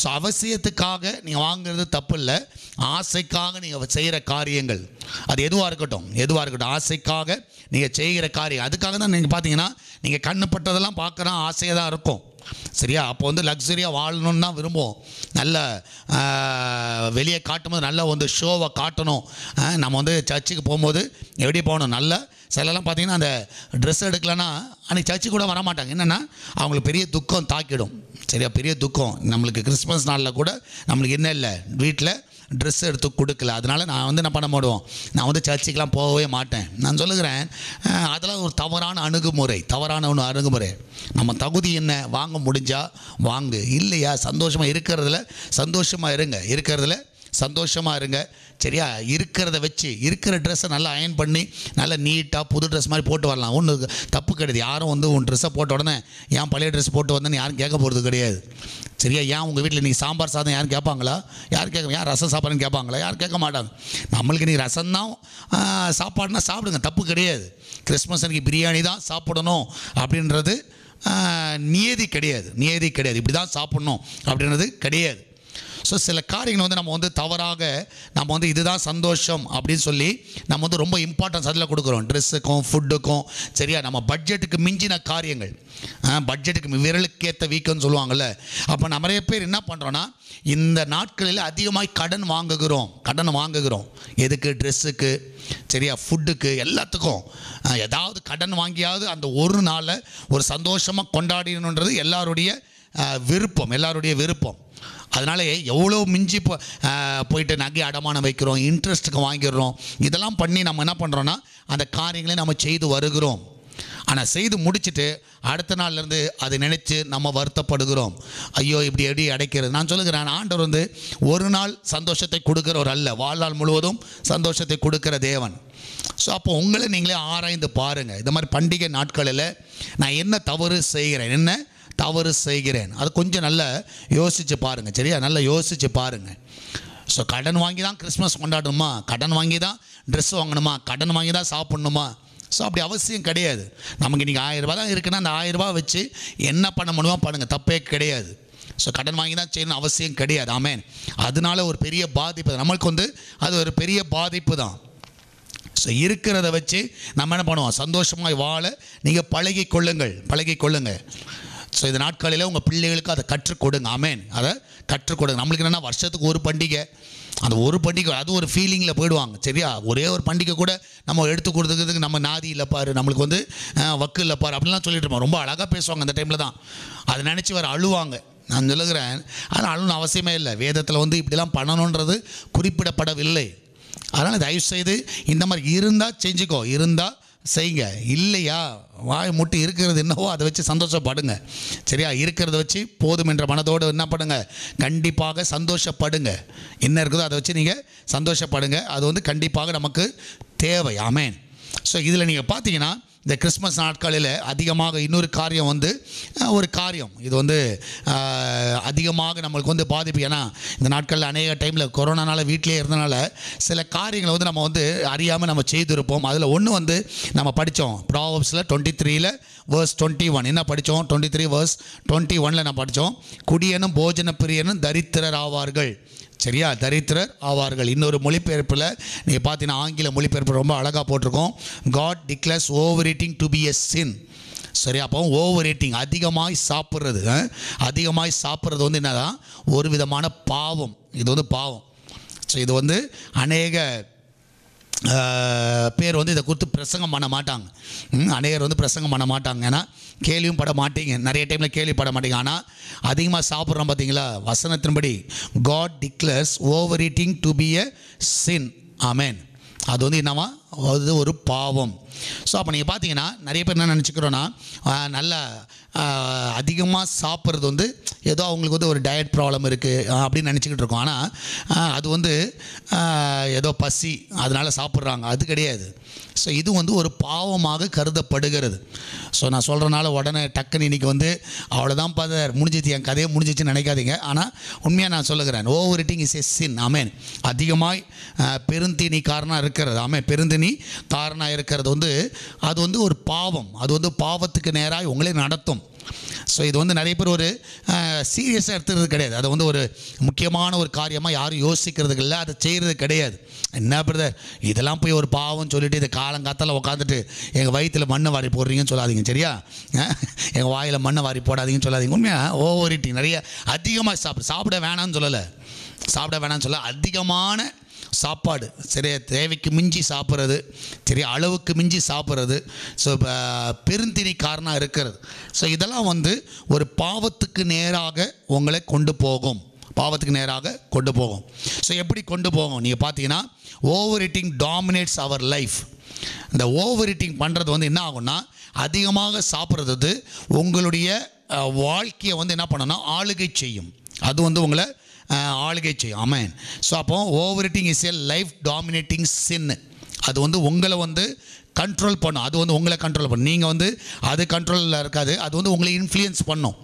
ஸோ அவசியத்துக்காக நீங்கள் வாங்குறது தப்பு இல்லை, ஆசைக்காக நீங்கள் செய்கிற காரியங்கள் அது எதுவாக இருக்கட்டும், ஆசைக்காக நீங்கள் செய்கிற காரியம், அதுக்காக தான் நீங்கள் பார்த்தீங்கன்னா நீங்கள் கண்ணுப்பட்டதெல்லாம் பார்க்குறோம், ஆசையாக தான் இருக்கும், சரியா? அப்போ வந்து லக்ஸரியாக வாழணுன்னு தான் விரும்புவோம். நல்ல வெளியே காட்டும்போது நல்ல வந்து ஷோவை காட்டணும். நம்ம வந்து சர்ச்சுக்கு போகும்போது எப்படி போகணும், நல்ல சிலலாம் பார்த்திங்கன்னா அந்த ட்ரெஸ் எடுக்கலைன்னா அன்றைக்கி சர்ச்சு கூட வரமாட்டாங்க. என்னென்னா அவங்களுக்கு பெரிய துக்கம் தாக்கிடும், சரியா? பெரிய துக்கம். நம்மளுக்கு கிறிஸ்மஸ் நாளில் கூட நம்மளுக்கு என்ன இல்லை, வீட்டில் ட்ரெஸ் எடுத்து கொடுக்கல, அதனால் நான் வந்து என்ன பண்ண மாட்டோம், நான் வந்து சர்ச்சுக்கெலாம் போகவே மாட்டேன். நான் சொல்லுகிறேன், அதெல்லாம் ஒரு தவறான அணுகுமுறை. நம்ம தகுதி என்ன, வாங்க முடிஞ்சால் வாங்கு, இல்லையா சந்தோஷமாக இருங்க, சரியா? இருக்கிறத வச்சு இருக்கிற ட்ரெஸ்ஸை நல்லா அயன் பண்ணி நல்லா நீட்டாக புது ட்ரெஸ் மாதிரி போட்டு வரலாம், ஒன்றும் தப்பு கிடையாது. யாரும் வந்து உன் ட்ரெஸ்ஸை போட்ட உடனே ஏன் பழைய ட்ரெஸ் போட்டு வந்தேன்னு யாரும் கேட்க போகிறது கிடையாது, சரியா? ஏன் உங்கள் வீட்டில் நீங்கள் சாம்பார் சாதம் யாரும் கேட்பாங்களா? ஏன் ரசம் சாப்பாடுன்னு கேட்பாங்களா? யாரும் கேட்க மாட்டாங்க. நம்மளுக்கு நீ ரசம் தான் சாப்பாடுனா சாப்பிடுங்க, தப்பு கிடையாது. கிறிஸ்மஸ் அன்றைக்கி பிரியாணி தான் சாப்பிடணும் அப்படின்றது நியதி கிடையாது. இப்படி தான் சாப்பிட்ணும் அப்படின்றது கிடையாது. ஸோ சில காரியங்கள் வந்து நம்ம வந்து தவறாக நம்ம வந்து இதுதான் சந்தோஷம் அப்படின்னு சொல்லி நம்ம வந்து ரொம்ப இம்பார்ட்டன்ஸ் அதில் கொடுக்குறோம், ட்ரெஸ்ஸுக்கும் ஃபுட்டுக்கும், சரியா? நம்ம பட்ஜெட்டுக்கு மிஞ்சின காரியங்கள், பட்ஜெட்டுக்கு விரலுக்கேற்ற வீக்குன்னு சொல்லுவாங்கள்ல. அப்போ நிறைய பேர் என்ன பண்ணுறோன்னா இந்த நாட்களில் அதிகமாக கடன் வாங்குகிறோம். எதுக்கு? ட்ரெஸ்ஸுக்கு, சரியா? ஃபுட்டுக்கு, எல்லாத்துக்கும் ஏதாவது கடன் வாங்கியாவது அந்த ஒரு நாளை ஒரு சந்தோஷமாக கொண்டாடணுன்றது எல்லாருடைய விருப்பம். அதனால் எவ்வளோ மிஞ்சி போயிட்டு நகை அடமானம் வைக்கிறோம், இன்ட்ரெஸ்ட்டுக்கு வாங்கிடுறோம். இதெல்லாம் பண்ணி நம்ம என்ன பண்ணுறோன்னா அந்த காரியங்களை நம்ம செய்து வருகிறோம். ஆனால் செய்து முடிச்சுட்டு அடுத்த நாள்லேருந்து அதை நினச்சி நம்ம வருத்தப்படுகிறோம். ஐயோ இப்படி எப்படி அடைக்கிறது? நான் சொல்லுகிறேன், ஆண்டவர் வந்து ஒரு நாள் சந்தோஷத்தை கொடுக்குறவர் அல்ல, வாழ்நாள் முழுவதும் சந்தோஷத்தை கொடுக்குற தேவன். ஸோ அப்போ உங்களை நீங்களே ஆராய்ந்து பாருங்கள். இந்த மாதிரி பண்டிகை நாட்களில் நான் என்ன தவறு செய்கிறேன் அது கொஞ்சம் நல்லா யோசித்து பாருங்கள். சரியா, நல்லா யோசித்து பாருங்கள். ஸோ கடன் வாங்கி தான் கிறிஸ்மஸ் கொண்டாடணுமா, கடன் வாங்கி தான் ட்ரெஸ் வாங்கணுமா, கடன் வாங்கி தான் சாப்பிட்ணுமா? ஸோ அப்படி அவசியம் கிடையாது. நமக்கு இன்றைக்கி 1000 ரூபா தான் இருக்குன்னா அந்த 1000 ரூபா வச்சு என்ன பண்ண முடியுமோ பண்ணுங்கள், தப்பே கிடையாது. ஸோ கடன் வாங்கி தான் செய்யணும் அவசியம் கிடையாது. ஆமேன். அதனால ஒரு பெரிய பாதிப்பு நம்மளுக்கு அது ஒரு பெரிய பாதிப்பு தான். ஸோ இருக்கிறத வச்சு நம்ம என்ன பண்ணுவோம், சந்தோஷமாக வாழ நீங்கள் பழகி கொள்ளுங்கள். ஸோ இந்த நாட்களில் உங்கள் பிள்ளைகளுக்கு அதை கற்றுக் கொடுங்க. ஆமேன். அதை கற்றுக் கொடுங்க. நம்மளுக்கு என்னென்னா வருஷத்துக்கு ஒரு பண்டிகை, அந்த ஒரு பண்டிகை அது ஒரு ஃபீலிங்கில் போயிடுவாங்க. சரியா, ஒரே ஒரு பண்டிகை கூட நம்ம எடுத்து கொடுத்துக்கிறதுக்கு நம்ம நாதி இல்லை பாரு, நம்மளுக்கு வக்கு இல்லை பாரு அப்படின்லாம் சொல்லிட்டு இருப்போம். ரொம்ப அழகாக பேசுவாங்க அந்த டைமில் தான். அதை நினச்சி வேறு அழுவாங்க. நான் சொல்லுகிறேன், அது அழுன்னு அவசியமே இல்லை. வேதத்தில் இப்படிலாம் பண்ணணுன்றது குறிப்பிடப்படவில்லை. அதனால் தயவுசெய்து இந்த மாதிரி இருந்தால் செஞ்சுக்கோ, இருந்தால் செய்யுங்க. இல்லையா வாய் மூட்டு இருக்கிறது என்னவோ அதை வச்சு சந்தோஷப்படுங்க. சரியா, இருக்கிறத வச்சு போதும் என்ற மனதோடு என்ன பண்ணுங்க, கண்டிப்பாக சந்தோஷப்படுங்க. என்ன இருக்குதோ அதை வச்சு நீங்கள் சந்தோஷப்படுங்க. அது கண்டிப்பாக நமக்கு தேவை. ஆமேன். ஸோ இதில் நீங்கள் பார்த்தீங்கன்னா இந்த கிறிஸ்மஸ் நாட்களில் அதிகமாக இன்னொரு காரியம் ஒரு காரியம் இது அதிகமாக நம்மளுக்கு பாதிப்பு. ஏன்னா இந்த நாட்களில் அநேக டைமில் கொரோனானால வீட்டிலே இருந்தனால சில காரியங்களை நம்ம அறியாமல் நம்ம செய்திருப்போம். அதில் ஒன்று நம்ம படித்தோம் ப்ராவர்ப்ஸில் 23 verse 21. என்ன படித்தோம்? 23 verse 21 நம்ம படித்தோம், குடியனும் போஜன பிரியனும் தரித்திரர் ஆவார்கள். சரியா, தரித்திரர் ஆவார்கள். இன்னொரு மொழிபெயர்ப்பில் நீங்கள் பார்த்தீங்கன்னா ஆங்கில மொழிபெயர்ப்பு ரொம்ப அழகாக போட்டிருக்கோம், God declares overeating to be a sin. சரி, அப்போ ஓவர் ஈட்டிங், அதிகமாய் சாப்பிட்றது என்னதான் ஒரு விதமான பாவம். இது பாவம். ஸோ இது அநேக பேர் இதை குறித்து பிரசங்கம் பண்ண மாட்டாங்க. அநேகர் பிரசங்கம் பண்ண மாட்டாங்க. ஏன்னா கேள்வியும் பட மாட்டீங்க, நிறைய டைமில் கேள்விப்பட மாட்டீங்க. ஆனால் அதிகமாக சாப்பிட்றோம் பார்த்தீங்களா, வசனத்தின்படி God declares overeating to be a sin. ஆமேன். அது என்னவா, அது ஒரு பாவம். ஸோ அப்போ நீங்கள் பார்த்தீங்கன்னா நிறைய பேர் என்ன நினச்சிக்கிறோன்னா, நல்லா அதிகமாக சாப்பிட்றது ஏதோ அவங்களுக்கு ஒரு டயட் ப்ராப்ளம் இருக்குது அப்படின்னு நினச்சிக்கிட்டு இருக்கோம். ஆனால் அது ஏதோ பசி அதனால் சாப்பிட்றாங்க, அது கிடையாது. ஸோ இது ஒரு பாவமாக கருதப்படுகிறது. ஸோ நான் சொல்கிறனால உடனே டக்குன்னு இன்றைக்கி அவ்வளோதான் பாதர் முடிஞ்சிச்சு, என் கதையை முடிஞ்சிச்சுன்னு நினைக்காதீங்க. ஆனால் உண்மையாக நான் சொல்லுகிறேன், ஓவர் ஈட்டிங் இஸ் எ சின். ஆமேன். அதிகமாய் பெருந்தீனி காரணம் இருக்கிறது. ஆமேன். பெருந்தீனி காரணம் இருக்கிறது அது ஒரு பாவம். அது பாவத்துக்கு நேராக உங்களே நடத்தும். ஸோ இது நிறைய பேர் சீரியஸாக எடுத்துக்கிறது கிடையாது. அது ஒரு முக்கியமான ஒரு காரியமாக யாரும் யோசிக்கிறதுக்கு இல்லை, அதை செய்கிறது கிடையாது. என்ன பிரதர் இதெல்லாம் போய் ஒரு பாவம் சொல்லிவிட்டு இதை காலங்காத்தால் உட்காந்துட்டு எங்கள் வயிற்றில் மண்ணை வாரி போடுறீங்கன்னு சொல்லாதீங்க. சரியா, எங்கள் வாயில் மண்ணை வாரி போடாதீங்கன்னு சொல்லாதீங்க. உண்மையாக ஓவர் ஈட்டிங், நிறைய அதிகமாக சாப்பிட வேணான்னு சொல்லலை, அதிகமான சாப்பாடு, சரியா, தேவைக்கு மிஞ்சி சாப்பிட்றது, சரி, அளவுக்கு மிஞ்சி சாப்பிட்றது. ஸோ பெருந்திணி காரணம் இருக்கிறது. ஸோ இதெல்லாம் ஒரு பாவத்துக்கு நேராக உங்களை கொண்டு போகும். ஸோ எப்படி கொண்டு போகும் நீங்கள் பார்த்தீங்கன்னா, over eating dominates our life. இந்த ஓவர் ஈட்டிங் பண்ணுறது என்ன ஆகும்னா, அதிகமாக சாப்பிட்றது உங்களுடைய வாழ்க்கையை என்ன பண்ணணும்னா ஆளுகை செய்யும். அது உங்களை ஆளுகை செய்யும். ஆமேன். ஸோ அப்போ over eating is a life dominating sin. அது உங்களை கண்ட்ரோல் பண்ணும். அது உங்களை கண்ட்ரோல் பண்ணும். நீங்கள் அது கண்ட்ரோலில் இருக்காது, அது உங்களை இன்ஃப்ளூயன்ஸ் பண்ணும்.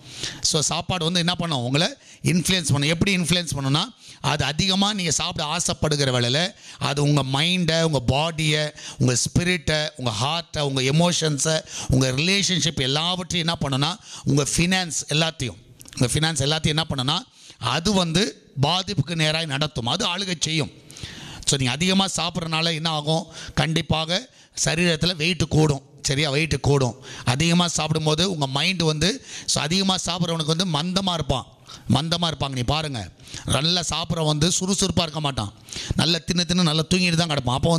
ஸோ சாப்பாடு என்ன பண்ணும், உங்களை இன்ஃப்ளூயன்ஸ் பண்ணும். எப்படி இன்ஃப்ளூயன்ஸ் பண்ணுன்னா, அது அதிகமாக நீங்கள் சாப்பிட ஆசைப்படுகிற வேளையில் அது உங்கள் மைண்டை, உங்கள் பாடியை, உங்கள் ஸ்பிரிட்டை, உங்கள் ஹார்ட்டை, உங்கள் எமோஷன்ஸை, உங்கள் ரிலேஷன்ஷிப் எல்லாவற்றையும் என்ன பண்ணுன்னா, உங்கள் ஃபினான்ஸ் எல்லாத்தையும் என்ன பண்ணுன்னா, அது பாதிப்புக்கு நேராக நடத்தும். அது ஆளுகை செய்யும். ஸோ நீங்கள் அதிகமாக சாப்பிட்றதுனால என்ன ஆகும், கண்டிப்பாக சரீரத்தில் வெயிட்டு கூடும். சரியா, வெயிட்டு கூடும். அதிகமாக சாப்பிடும்போது உங்கள் மைண்டு ஸோ அதிகமாக சாப்பிட்றவனுக்கு மந்தமாக இருப்பாங்க. நீ பாருங்கள், நல்லா சாப்பிட்றவன் சுறுசுறுப்பாக இருக்க மாட்டான், நல்லா தின்னு நல்லா தூங்கிட்டு தான் கிடப்பான். அப்போ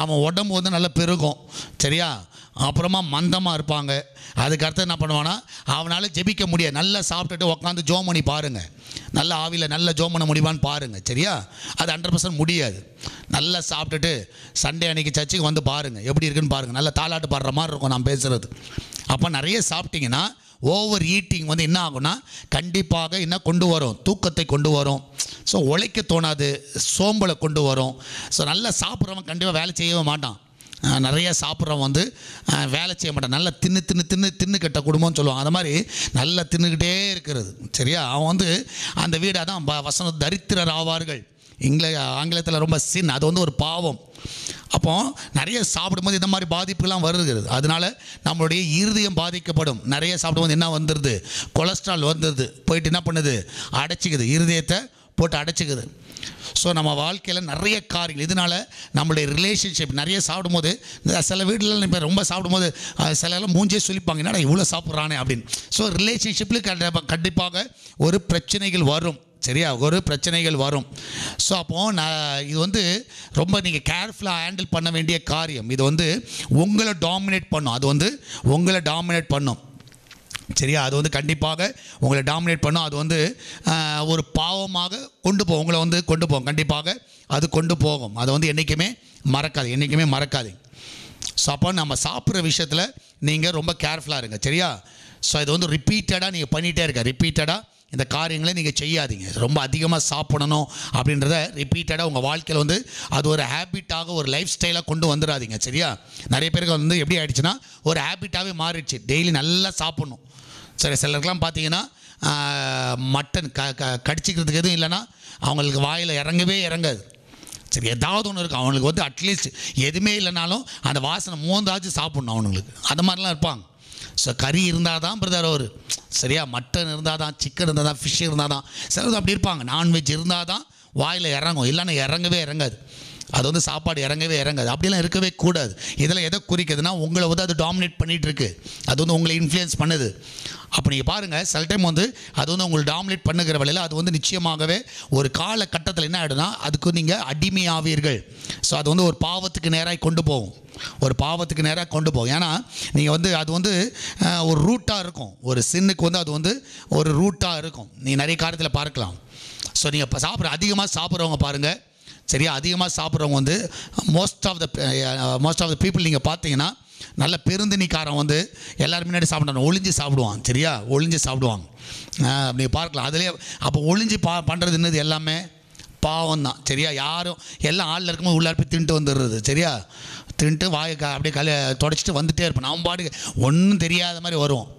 அவன் உடம்பு நல்லா பெருகும். சரியா, அப்புறமா மந்தமாக இருப்பாங்க. அதுக்கடுத்து என்ன பண்ணுவான்னா, அவனால் ஜெபிக்க முடியாது. நல்லா சாப்பிட்டுட்டு உட்காந்து ஜோம் பண்ணி பாருங்கள், நல்ல ஆவியில் நல்ல ஜோம் பண்ண முடியுமான்னு பாருங்கள். சரியா, அது 100% முடியாது. நல்லா சாப்பிட்டுட்டு சண்டே அன்றைக்கி சர்ச்சுக்கு பாருங்கள், எப்படி இருக்குன்னு பாருங்கள். நல்லா தாலாட்டு பாடுற மாதிரி இருக்கும் நான் பேசுகிறது. அப்போ நிறைய சாப்பிட்டிங்கன்னா ஓவர் ஈட்டிங் என்ன ஆகும்னா, கண்டிப்பாக என்ன கொண்டு வரும், தூக்கத்தை கொண்டு வரும். ஸோ உழைக்க தோணாது, சோம்பலை கொண்டு வரும். ஸோ நல்லா சாப்பிட்றவன் கண்டிப்பாக வேலை செய்யவே மாட்டான். நிறைய சாப்பிட்றவன் வந்து வேலை செய்ய மாட்டான். நல்லா தின்னு கெட்ட குடும்பம்னு சொல்லுவாங்க. அது மாதிரி நல்லா தின்னுக்கிட்டே இருக்கிறது. சரியா? அவன் வந்து அந்த வீடு, அதான் வசனம், தரித்திரர் ஆவார்கள். ஆங்கிலத்தில் ரொம்ப சின், அது வந்து ஒரு பாவம். அப்போ நிறைய சாப்பிடும்போது இந்த மாதிரி பாதிப்புலாம் வருகிறது. அதனால நம்மளுடைய இருதயம் பாதிக்கப்படும். நிறைய சாப்பிடும்போது என்ன வந்துடுது? கொலஸ்ட்ரால் வந்துடுது. போயிட்டு என்ன பண்ணுது? அடைச்சிக்குது, இருதயத்தை போட்டு அடைச்சிக்குது. ஸோ நம்ம வாழ்க்கையில் நிறைய காரியங்கள் இதனால் நம்மளுடைய ரிலேஷன்ஷிப் நிறைய சாப்பிடும்போது, சில வீட்டில் இப்போ ரொம்ப சாப்பிடும்போது சில எல்லாம் மூஞ்சே சொல்லிப்பாங்க, என்னடா இவ்வளோ சாப்பிட்றானே அப்படின்னு. ஸோ ரிலேஷன்ஷிப்பில் கண்டிப்பாக ஒரு பிரச்சனைகள் வரும். சரியா? ஒரு பிரச்சனைகள் வரும். ஸோ அப்போது இது வந்து ரொம்ப நீங்கள் கேர்ஃபுல்லாக ஹேண்டில் பண்ண வேண்டிய காரியம். இது வந்து உங்களை டாமினேட் பண்ணும். அது வந்து உங்களை டாமினேட் பண்ணும். சரியா? அது வந்து கண்டிப்பாக உங்களை டாமினேட் பண்ணும். அது வந்து ஒரு பாவமாக கொண்டு போகும், உங்களை வந்து கொண்டு போகும். கண்டிப்பாக அது கொண்டு போகும். அதை வந்து என்றைக்குமே மறக்காது. ஸோ அப்போ நம்ம சாப்பிட்ற விஷயத்தில் நீங்கள் ரொம்ப கேர்ஃபுல்லாக இருங்க. சரியா? ஸோ இது வந்து ரிப்பீட்டடாக நீங்கள் பண்ணிகிட்டே இருக்க. ரிப்பீட்டடாக இந்த காரியங்களை நீங்கள் செய்யாதீங்க. ரொம்ப அதிகமாக சாப்பிடணும் அப்படின்றத ரிப்பீட்டடாக உங்கள் வாழ்க்கையில் வந்து அது ஒரு ஹேபிட்டாக, ஒரு லைஃப் ஸ்டைலாக கொண்டு வந்துடாதீங்க. சரியா? நிறைய பேருக்கு வந்து எப்படி ஆகிடுச்சுன்னா ஒரு ஹேபிட்டாகவே மாறிடுச்சு. டெய்லி நல்லா சாப்பிட்ணும். சரி, சிலருக்கெலாம் பார்த்தீங்கன்னா மட்டன் கடிச்சிக்கிறதுக்கு எதுவும் இல்லைன்னா அவங்களுக்கு வாயில் இறங்காது. சரி, ஏதாவது ஒன்று இருக்கும் அவங்களுக்கு வந்து. அட்லீஸ்ட் எதுவுமே இல்லைனாலும் அந்த வாசனை மோந்தாச்சும் சாப்பிட்ணும் அவங்களுக்கு. அந்த மாதிரிலாம் இருப்பாங்க. ஸோ கறி இருந்தால் தான் பிரதர் அவர், சரியா? மட்டன் இருந்தால் தான், சிக்கன் இருந்தால் தான், ஃபிஷ் இருந்தால் தான், சிலது அப்படி இருப்பாங்க. நான்வெஜ் இருந்தால் தான் வாயில் இறங்கும், இல்லைன்னா இறங்காது. அது வந்து சாப்பாடு இறங்காது. அப்படிலாம் இருக்கவே கூடாது. இதில் எதை குறிக்குதுன்னா உங்களை வந்து அது டாமினேட் பண்ணிகிட்டு இருக்கு. அது வந்து உங்களை இன்ஃப்ளூயன்ஸ் பண்ணுது. அப்போ நீங்கள் பாருங்கள், சில டைம் வந்து அது வந்து உங்களை டாமினேட் பண்ணுகிற வேலையில் அது வந்து நிச்சயமாகவே ஒரு காலகட்டத்தில் என்ன ஆகிடும்னா அதுக்கு நீங்கள் அடிமையாவீர்கள். ஸோ அது வந்து ஒரு பாவத்துக்கு நேராக கொண்டு போகும். ஏன்னா நீங்கள் வந்து அது வந்து ஒரு ரூட்டாக இருக்கும். ஒரு சின்னுக்கு வந்து அது வந்து ஒரு ரூட்டாக இருக்கும். நீங்கள் நிறைய காரியத்தில் பார்க்கலாம். ஸோ நீங்கள் இப்போ அதிகமாக சாப்பிட்றவங்க பாருங்கள். சரியா? அதிகமாக சாப்பிட்றவங்க வந்து மோஸ்ட் ஆஃப் த பீப்புள் நீங்கள் பார்த்தீங்கன்னா நல்ல பெருந்தினிக்காரன் வந்து எல்லோரும் முன்னாடி சாப்பிட்றாங்க, ஒளிஞ்சு சாப்பிடுவான். சரியா? ஒளிஞ்சு சாப்பிடுவாங்க. அப்படி பார்க்கலாம். அதிலே அப்போ ஒளிஞ்சு பண்ணுறது என்னது? எல்லாமே பாவம் தான். சரியா? யாரும் எல்லாம் ஆளில் இருக்கும்போது உள்ளார போய் தின்ட்டு வந்துடுறது. சரியா? தின்ட்டு வாயை அப்படியே தொடச்சிட்டு வந்துகிட்டே இருப்பேன். நம்ம பாட்டுக்கு ஒன்றும் தெரியாத மாதிரி வருவோம்.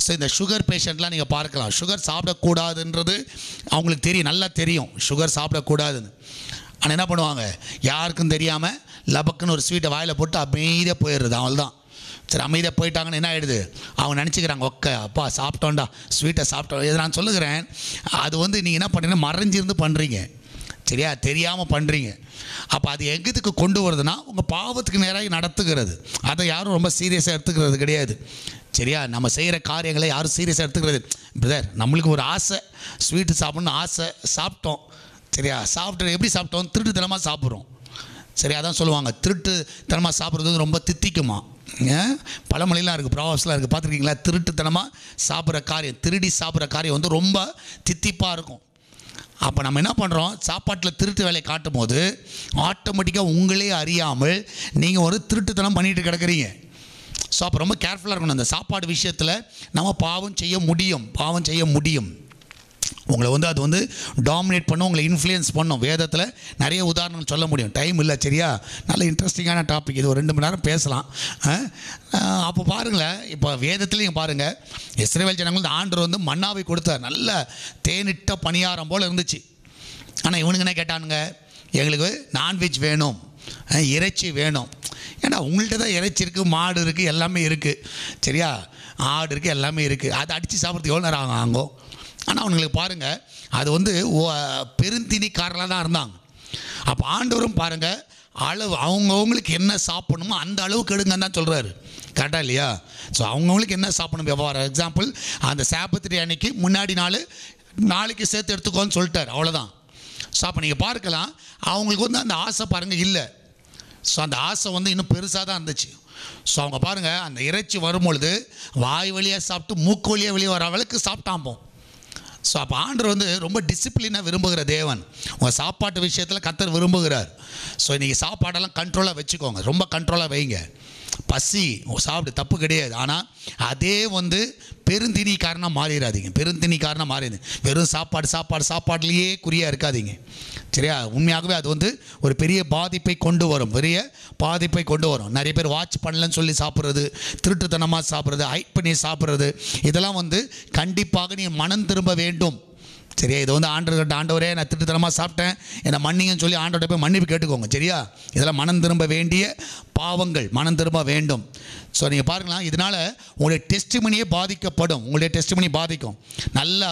ஸோ இந்த சுகர் பேஷண்ட்லாம் நீங்கள் பார்க்கலாம். சுகர் சாப்பிடக்கூடாதுன்றது அவங்களுக்கு தெரியும், நல்லா தெரியும் சுகர் சாப்பிடக்கூடாதுன்னு. ஆனால் என்ன பண்ணுவாங்க? யாருக்கும் தெரியாமல் லபக்குன்னு ஒரு ஸ்வீட்டை வாயில் போட்டு அமைதியாக போயிடுறது. அவள் தான். சரி, அமைதியாக போயிட்டாங்கன்னு என்ன ஆகிடுது? அவங்க நினச்சிக்கிறாங்க, அப்பா சாப்பிட்டோண்டா, ஸ்வீட்டை சாப்பிட்டோம். இதை நான் சொல்லுகிறேன், அது வந்து நீங்கள் என்ன பண்ணுறீங்கன்னா மறைஞ்சிருந்து பண்ணுறீங்க. சரியா? தெரியாமல் பண்ணுறீங்க. அப்போ அது எங்கத்துக்கு கொண்டு வருதுன்னா உங்கள் பாவத்துக்கு நேராக நடத்துகிறது. அதை யாரும் ரொம்ப சீரியஸாக எடுத்துக்கிறது கிடையாது. சரியா? நம்ம செய்கிற காரியங்களை யாரும் சீரியஸாக எடுத்துக்கிறது. பிரதர், நம்மளுக்கு ஒரு ஆசை, ஸ்வீட்டு சாப்பிட்ணுன்னு ஆசை, சாப்பிட்டோம். சரியா? சாப்பிட்டு எப்படி சாப்பிட்டோம்? திருட்டுத்தனமாக சாப்பிட்றோம். சரியா? அதான் சொல்லுவாங்க, திருட்டுத்தனமாக சாப்பிட்றது ரொம்ப தித்திக்குமா. பழமொழிலாம் இருக்குது, ப்ராவர்ஸ்லாம் இருக்குது, பார்த்துருக்கீங்களா? திருட்டுத்தனமாக சாப்பிட்ற காரியம், திருடி சாப்பிட்ற காரியம் வந்து ரொம்ப தித்திப்பாக இருக்கும். அப்போ நம்ம என்ன பண்ணுறோம்? சாப்பாட்டில் திருட்டு வேலையை காட்டும் போது ஆட்டோமேட்டிக்காக உங்களே அறியாமல் நீங்கள் ஒரு திருட்டுத்தனம் பண்ணிட்டு கிடக்குறீங்க. ஸோ அப்போ ரொம்ப கேர்ஃபுல்லாக இருக்கணும். அந்த சாப்பாடு விஷயத்தில் நம்ம பாவம் செய்ய முடியும். உங்களை வந்து அது வந்து டாமினேட் பண்ணும், உங்களை இன்ஃப்ளூயன்ஸ் பண்ணும். வேதத்தில் நிறைய உதாரணம் சொல்ல முடியும், டைம் இல்லை. சரியா? நல்ல இன்ட்ரெஸ்டிங்கான டாபிக் இது, ஒரு 2 மணி நேரம் பேசலாம். அப்போ பாருங்களேன், இப்போ வேதத்துலேயும் பாருங்கள், இஸ்ரவேல் ஜனங்களுக்கு ஆண்டவர் வந்து மன்னாவை கொடுத்தார். நல்ல தேனிட்ட பணியாரம் போல் இருந்துச்சு. ஆனால் இவனுங்க என்ன கேட்டானுங்க? எங்களுக்கு நான்வெஜ் வேணும், இறைச்சி வேணும். ஏன்னா உங்கள்கிட்ட தான் இறைச்சி இருக்குது, மாடு இருக்குது, எல்லாமே இருக்குது. சரியா? ஆடு இருக்குது, எல்லாமே இருக்குது. அதை அடித்து சாப்பிட்றதுக்கு எவ்வளோ நேரம் ஆகும்? ஆனால் அவங்களுக்கு பாருங்கள், அது வந்து பெருந்தினிக்காரலாக தான் இருந்தாங்க. அப்போ ஆண்டவரும் பாருங்கள், அளவு அவங்கவுங்களுக்கு என்ன சாப்பிடணுமோ அந்த அளவுக்கு எடுங்கன்னு தான் சொல்கிறாரு. கரெக்டாக இல்லையா? ஸோ அவங்கவுங்களுக்கு என்ன சாப்பிடணும். ஃபார் எக்ஸாம்பிள், அந்த சாபத்திரி அன்னைக்கு முன்னாடி நாளைக்கு சேர்த்து எடுத்துக்கோன்னு சொல்லிட்டார். அவ்வளோதான். ஸோ அப்போ நீங்கள் பார்க்கலாம், அவங்களுக்கு வந்து அந்த ஆசை பாருங்கள் இல்லை. ஸோ அந்த ஆசை வந்து இன்னும் பெருசாக தான் இருந்துச்சு. ஸோ அவங்க பாருங்கள், அந்த இறைச்சி வரும்பொழுது வாய் வழியாக சாப்பிட்டு மூக்கு வழியாக வெளியே வர அளவுக்கு சாப்பிட்டாம்போம். ஸோ அப்போ ஆண்டவர் வந்து ரொம்ப டிசிப்ளினாக விரும்புகிற தேவன். உங்கள் சாப்பாட்டு விஷயத்தில் கர்த்தர் விரும்புகிறார். ஸோ இன்றைக்கி சாப்பாடெல்லாம் கண்ட்ரோலாக வச்சுக்கோங்க, ரொம்ப கண்ட்ரோலாக வைங்க. பசி சாப்பிடு, தப்பு கிடையாது. ஆனால் அதே வந்து பெருந்திணிக்காரனாக மாறிடாதீங்க. பெருந்திணிக்காரனாக மாறிடு, வெறும் சாப்பாடுலேயே குறியாக இருக்காதீங்க. சரியா? உண்மையாகவே அது வந்து ஒரு பெரிய பாதிப்பை கொண்டு வரும், நிறைய பேர் வாட்ச் பண்ணலன்னு சொல்லி சாப்பிட்றது, திருட்டுத்தனமாக சாப்பிட்றது, ஹைட் பண்ணி சாப்பிட்றது, இதெல்லாம் வந்து கண்டிப்பாக நீ மனம் திரும்ப வேண்டும். சரியா? இது வந்து ஆண்டவரே நான் திருட்டுத்தனமாக சாப்பிட்டேன், என்னை மன்னிங்கன்னு சொல்லி ஆண்டவர்கிட்ட போய் மன்னிப்பு கேட்டுக்கோங்க. சரியா? இதெல்லாம் மனம் திரும்ப வேண்டிய பாவங்கள், மனம் திரும்ப வேண்டும். ஸோ நீங்கள் பாருங்களா, இதனால் உங்களுடைய டெஸ்டிமனியே பாதிக்கப்படும். உங்களுடைய டெஸ்டிமனி பாதிக்கும். நல்லா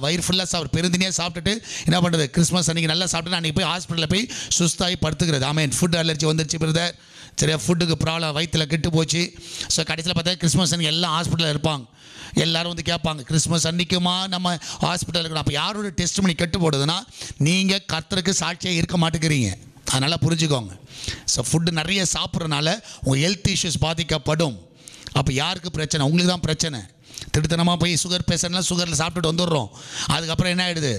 வயிறு ஃபுல்லாக பெருந்தினியாக சாப்பிட்டுட்டு என்ன பண்ணுறது, கிறிஸ்மஸ் அன்றைக்கி நல்லா சாப்பிட்டு அன்றைக்கி போய் ஹாஸ்பிட்டலில் போய் சுஸ்தாகி படுத்துக்கிறது. ஆமாம், ஃபுட் அலர்ஜி வந்துருச்சு பிரதர், சரியா, ஃபுட்டுக்கு ப்ராப்ளம், வயிற்றில் கெட்டு போச்சு. ஸோ கடைசியில் பார்த்தா கிறிஸ்மஸ் அன்றைக்கி எல்லாம் ஹாஸ்பிட்டலில் இருப்பாங்க. எல்லோரும் வந்து கேட்பாங்க, கிறிஸ்மஸ் அன்றைக்குமா நம்ம ஹாஸ்பிட்டல் இருக்கணும்? அப்போ யாரோட டெஸ்ட் பண்ணி கெட்டு போடுதுன்னா, நீங்கள் கர்த்தருக்கு சாட்சியாக இருக்க மாட்டேங்கிறீங்க. அதனால் புரிஞ்சுக்கோங்க. ஸோ ஃபுட்டு நிறைய சாப்பிட்றதுனால உங்கள் ஹெல்த் இஷ்யூஸ் பாதிக்கப்படும். அப்போ யாருக்கு பிரச்சனை? உங்களுக்கு தான் பிரச்சனை. திடுத்தனமாக போய் சுகர் பேஷண்ட்லாம் சுகரில் சாப்பிட்டுட்டு வந்துடுறோம். அதுக்கப்புறம் என்ன ஆகிடுது,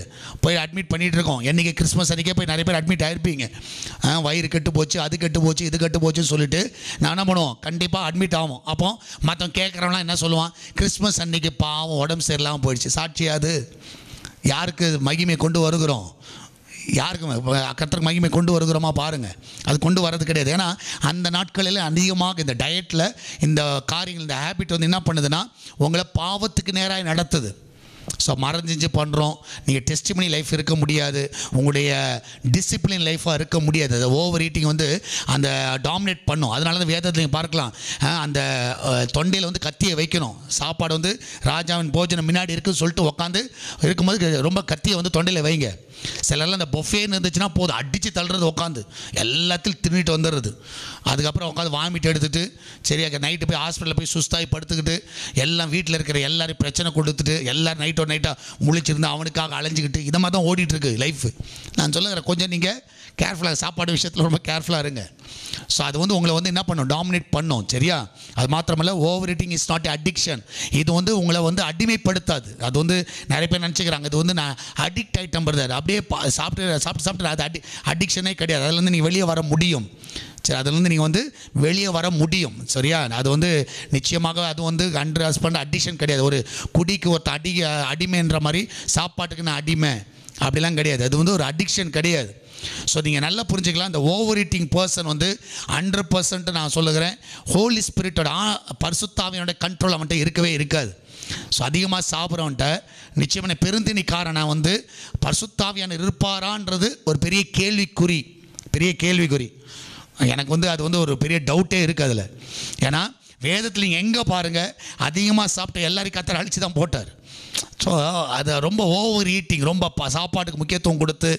போய் அட்மிட் பண்ணிகிட்டு இருக்கோம். என்றைக்கு கிறிஸ்மஸ் அன்றைக்கே போய் நிறைய பேர் அட்மிட் ஆகிருப்பீங்க. வயிறு கெட்டு போச்சு, அது கெட்டு போச்சு, இது கெட்டு போச்சுன்னு சொல்லிட்டு நான் என்ன பண்ணுவோம், கண்டிப்பாக அட்மிட் ஆகும். அப்போ மற்றவங்க கேட்குறவங்களாம் என்ன சொல்லுவான், கிறிஸ்மஸ் அன்றைக்கி பாவம் உடம்பு சரியில்லாமல் போயிடுச்சு. சாட்சியாது யாருக்கு மகிமை கொண்டு வருகிறோம்? யாருக்கு கர்த்தருக்கு மகிமை கொண்டு வருகிறோமா பாருங்கள். அது கொண்டு வரது கிடையாது. ஏன்னா அந்த நாட்களில் அதிகமாக இந்த டயட்டில் இந்த காரியங்கள், இந்த ஹேபிட் வந்து என்ன பண்ணுதுன்னா உங்களை பாவத்துக்கு நேராக நடத்துது. ஸோ மறைஞ்சு பண்ணுறோம். நீங்கள் டெஸ்டிமனி லைஃப் இருக்க முடியாது, உங்களுடைய டிசிப்ளின் லைஃபாக இருக்க முடியாது. அது ஓவர் ஈட்டிங் வந்து அந்த டாமினேட் பண்ணும். அதனால தான் வேதத்தில் நீங்கள் பார்க்கலாம், அந்த தொண்டையில் வந்து கத்தியை வைக்கணும். சாப்பாடு வந்து ராஜாவின் போஜனம் முன்னாடி இருக்குன்னு சொல்லிட்டு உட்காந்து இருக்கும்போது ரொம்ப கத்தியை வந்து தொண்டையில் வைங்க. சிலர்லாம் அந்த பொஃபேன்னு இருந்துச்சுன்னா போதும், அடித்து தள்ளுறது, உட்காந்து எல்லாத்தையும் தின்னுட்டு வந்துடுறது. அதுக்கப்புறம் உட்காந்து வாமிட் எடுத்துகிட்டு சரியாக நைட்டு போய் ஹாஸ்பிட்டலில் போய் சுஸ்தாகி படுத்துக்கிட்டு எல்லாம் வீட்டில் இருக்கிற எல்லாரையும் பிரச்சனை கொடுத்துட்டு எல்லோரும் நைட்டாக முழிச்சிருந்து அவனுக்காக அலைஞ்சிக்கிட்டு இதை மாதிரி தான் ஓடிட்டுருக்கு லைஃப். நான் சொல்லுகிறேன், கொஞ்சம் நீங்கள் கேர்ஃபுல்லாக, சாப்பாடு விஷயத்தில் ரொம்ப கேர்ஃபுல்லாக இருங்க. ஸோ அது வந்து உங்களை வந்து என்ன பண்ணும், டாமினேட் பண்ணும். சரியா? அது மாத்திரமல்ல, over eating is not addiction. இது வந்து உங்களை வந்து அடிமைப்படுத்தாது. அது வந்து நிறைய பேர் நினச்சிக்கிறாங்க இது வந்து நான் அடிக்ட் ஆகிட்டேன் பிரதர், அப்படியே சாப்பிட்டு அது அடிக்ஷனே கிடையாது. அதிலேருந்து நீங்கள் வெளியே வர முடியும். சரி, அதுலேருந்து நீங்கள் வந்து வெளியே வர முடியும். சரியா? அது வந்து நிச்சயமாக அது வந்து 100% அடிக்ஷன் கிடையாது. ஒரு குடிக்கு ஒருத்த அடிமைன்ற மாதிரி சாப்பாட்டுக்கு நான் அடிமை அப்படிலாம் கிடையாது. அது வந்து ஒரு அடிக்ஷன் கிடையாது. ஸோ நீங்கள் நல்லா புரிஞ்சுக்கலாம், இந்த ஓவர் ஈட்டிங் பர்சன் வந்து 100% நான் சொல்லுகிறேன் ஹோலி ஸ்பிரிட்டோட பரிசுத்தாவியோட கண்ட்ரோல் அவன்கிட்ட இருக்கவே இருக்காது. ஸோ அதிகமாக சாப்பிட்றவன்ட்ட நிச்சயமான பெருந்தினிக்காரனை வந்து பரிசுத்தாவியான இருப்பாரான்றது ஒரு பெரிய கேள்விக்குறி. எனக்கு வந்து அது வந்து ஒரு பெரிய டவுட்டே இருக்குது அதில். ஏன்னா வேதத்தில் நீங்கள் எங்கே பாருங்கள், அதிகமாக சாப்பிட்ட எல்லாரையும் கர்த்தர் அழித்து தான் போட்டார். ஸோ அது ரொம்ப ஓவர் ஈட்டிங், ரொம்ப சாப்பாட்டுக்கு முக்கியத்துவம் கொடுத்து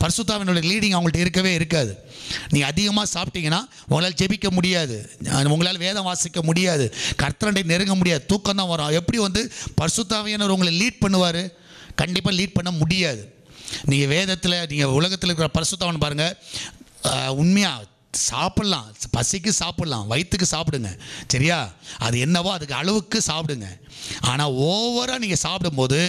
பரிசுத்தாவினுடைய லீடிங் அவங்கள்ட்ட இருக்கவே இருக்காது. நீங்கள் அதிகமாக சாப்பிட்டீங்கன்னா உங்களால் ஜெபிக்க முடியாது, உங்களால் வேதம் வாசிக்க முடியாது, கர்த்தரை நெருங்க முடியாது, தூக்கம் தான் வரும். எப்படி வந்து பரிசுத்தாவியானவர் உங்களை லீட் பண்ணுவார்? கண்டிப்பாக லீட் பண்ண முடியாது. நீங்கள் வேதத்தில், நீங்கள் உலகத்தில் இருக்கிற பரிசுத்தாவன் பாருங்கள், உண்மையாக சாப்பிட்லாம், பசிக்கு சாப்பிட்லாம், வயிற்றுக்கு சாப்பிடுங்க. சரியா? அது என்னவோ அதுக்கு அளவுக்கு சாப்பிடுங்க. ஆனால் ஓவராக நீங்கள் சாப்பிடும்போது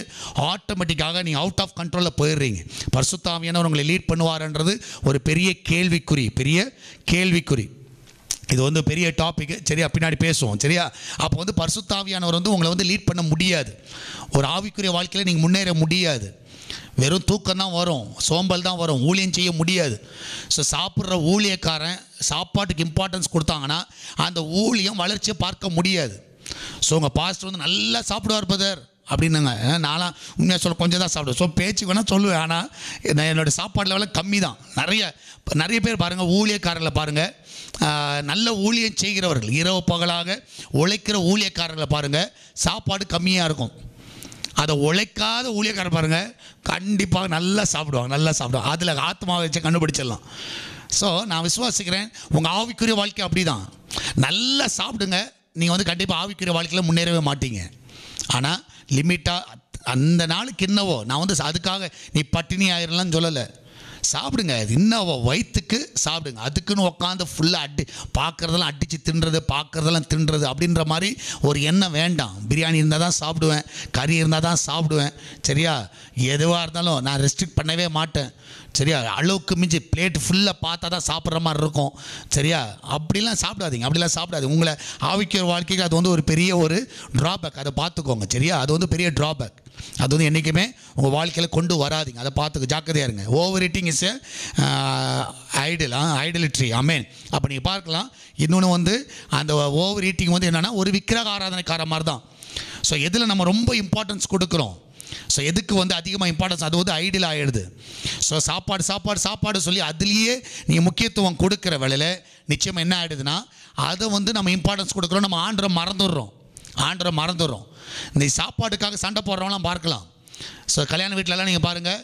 ஆட்டோமேட்டிக்காக நீங்கள் அவுட் ஆஃப் கண்ட்ரோலில் போயிடுறீங்க. பரிசுத்தாவியானவர் உங்களை லீட் பண்ணுவார்ன்றது ஒரு பெரிய கேள்விக்குறி. இது வந்து பெரிய டாபிக். சரியா? பின்னாடி பேசுவோம். சரியா? அப்போ வந்து பரிசுத்தாவியானவர் வந்து உங்களை வந்து லீட் பண்ண முடியாது. ஒரு ஆவிக்குரிய வாழ்க்கையில் நீங்கள் முன்னேற முடியாது. வெறும் தூக்கம் தான் வரும், சோம்பல் தான் வரும், ஊழியம் செய்ய முடியாது. ஸோ சாப்பிட்ற ஊழியக்காரன் சாப்பாட்டுக்கு இம்பார்ட்டன்ஸ் கொடுத்தாங்கன்னா அந்த ஊழியம் வளர்ச்சியை பார்க்க முடியாது. ஸோ உங்கள் பாஸ்டர் வந்து நல்லா சாப்பிடுவார் பிரதர் அப்படின்னுங்க. நான்லாம் உண்மையாக சொல்ல கொஞ்சம் தான் சாப்பிடுவேன். ஸோ பேச்சு வேணால் சொல்லுவேன், ஆனால் என்னோடய சாப்பாடு லெவலில் கம்மி தான். நிறைய பேர் பாருங்கள், ஊழியக்காரர்களை பாருங்கள், நல்ல ஊழியம் செய்கிறவர்கள், இரவு பகலாக உழைக்கிற ஊழியக்காரர்களை பாருங்கள், சாப்பாடு கம்மியாக இருக்கும். அதை உழைக்காத ஊழியக்காரர் பாருங்கள், கண்டிப்பாக நல்லா சாப்பிடுவாங்க. அதில் ஆத்மாவை வச்சு கண்டுபிடிச்சிடலாம். ஸோ நான் விசுவாசிக்கிறேன், உங்கள் ஆவிக்குரிய வாழ்க்கை அப்படி தான். நல்லா சாப்பிடுங்க, நீங்கள் வந்து கண்டிப்பாக ஆவிக்குரிய வாழ்க்கையில் முன்னேறவே மாட்டீங்க. ஆனால் லிமிட்டாக அந்த நாளுக்கு என்னவோ, நான் வந்து அதுக்காக நீ பட்டினி ஆயிரலாம்னு சொல்லலை. சாப்பிடுங்க, இன்னும் வயிற்றுக்கு சாப்பிடுங்க. அதுக்குன்னு உட்காந்து ஃபுல்லாக பார்க்குறதெல்லாம் அடித்து தின்றது, பார்க்குறதெல்லாம் தின்றது அப்படின்ற மாதிரி ஒரு எண்ணம் வேண்டாம். பிரியாணி இருந்தால் தான் சாப்பிடுவேன், கறி இருந்தால் தான் சாப்பிடுவேன், சரியா? எதுவாக இருந்தாலும் நான் ரெஸ்ட்ரிக்ட் பண்ணவே மாட்டேன், சரியா? அளவுக்கு மிஞ்சி பிளேட் ஃபுல்லாக பார்த்தா தான் சாப்பிட்ற மாதிரி இருக்கும், சரியா? அப்படிலாம் சாப்பிடாதீங்க, அப்படிலாம் சாப்பிடாதீங்க. உங்களை ஆவிக்கிற வாழ்க்கைக்கு அது வந்து ஒரு பெரிய ஒரு ட்ராபேக், அதை பார்த்துக்கோங்க, சரியா? அது வந்து பெரிய ட்ராபேக், அது வந்து என்றைக்குமே உங்கள் வாழ்க்கையில் கொண்டு வராதிங்க, அதை பார்த்துக்க ஜாக்கிரதையாக இருங்க. ஓவர் ஈட்டிங் இஸ் ஐடலிட்ரி, ஆமேன். அப்போ நீங்கள் பார்க்கலாம். இன்னொன்று வந்து அந்த ஓவர் ஈட்டிங் வந்து என்னென்னா ஒரு விக்கிரக ஆராதனைக்கார மாதிரி தான். ஸோ எதில் நம்ம ரொம்ப இம்பார்ட்டன்ஸ் கொடுக்குறோம், ஸோ எதுக்கு வந்து அதிகமாக இம்பார்ட்டன்ஸ், அது வந்து ஐடியல் ஆகிடுது. ஸோ சாப்பாடு சாப்பாடு சாப்பாடு சொல்லி அதுலேயே நீங்கள் முக்கியத்துவம் கொடுக்குற வேளையில் நிச்சயமாக என்ன ஆகிடுதுன்னா, அதை வந்து நம்ம இம்பார்ட்டன்ஸ் கொடுக்குறோம், நம்ம ஆண்டரை மறந்துடுறோம். இந்த சாப்பாடுக்காக சண்டை போடுறவங்களாம் பார்க்கலாம். ஸோ கல்யாண வீட்டிலலாம் நீங்கள் பாருங்கள்,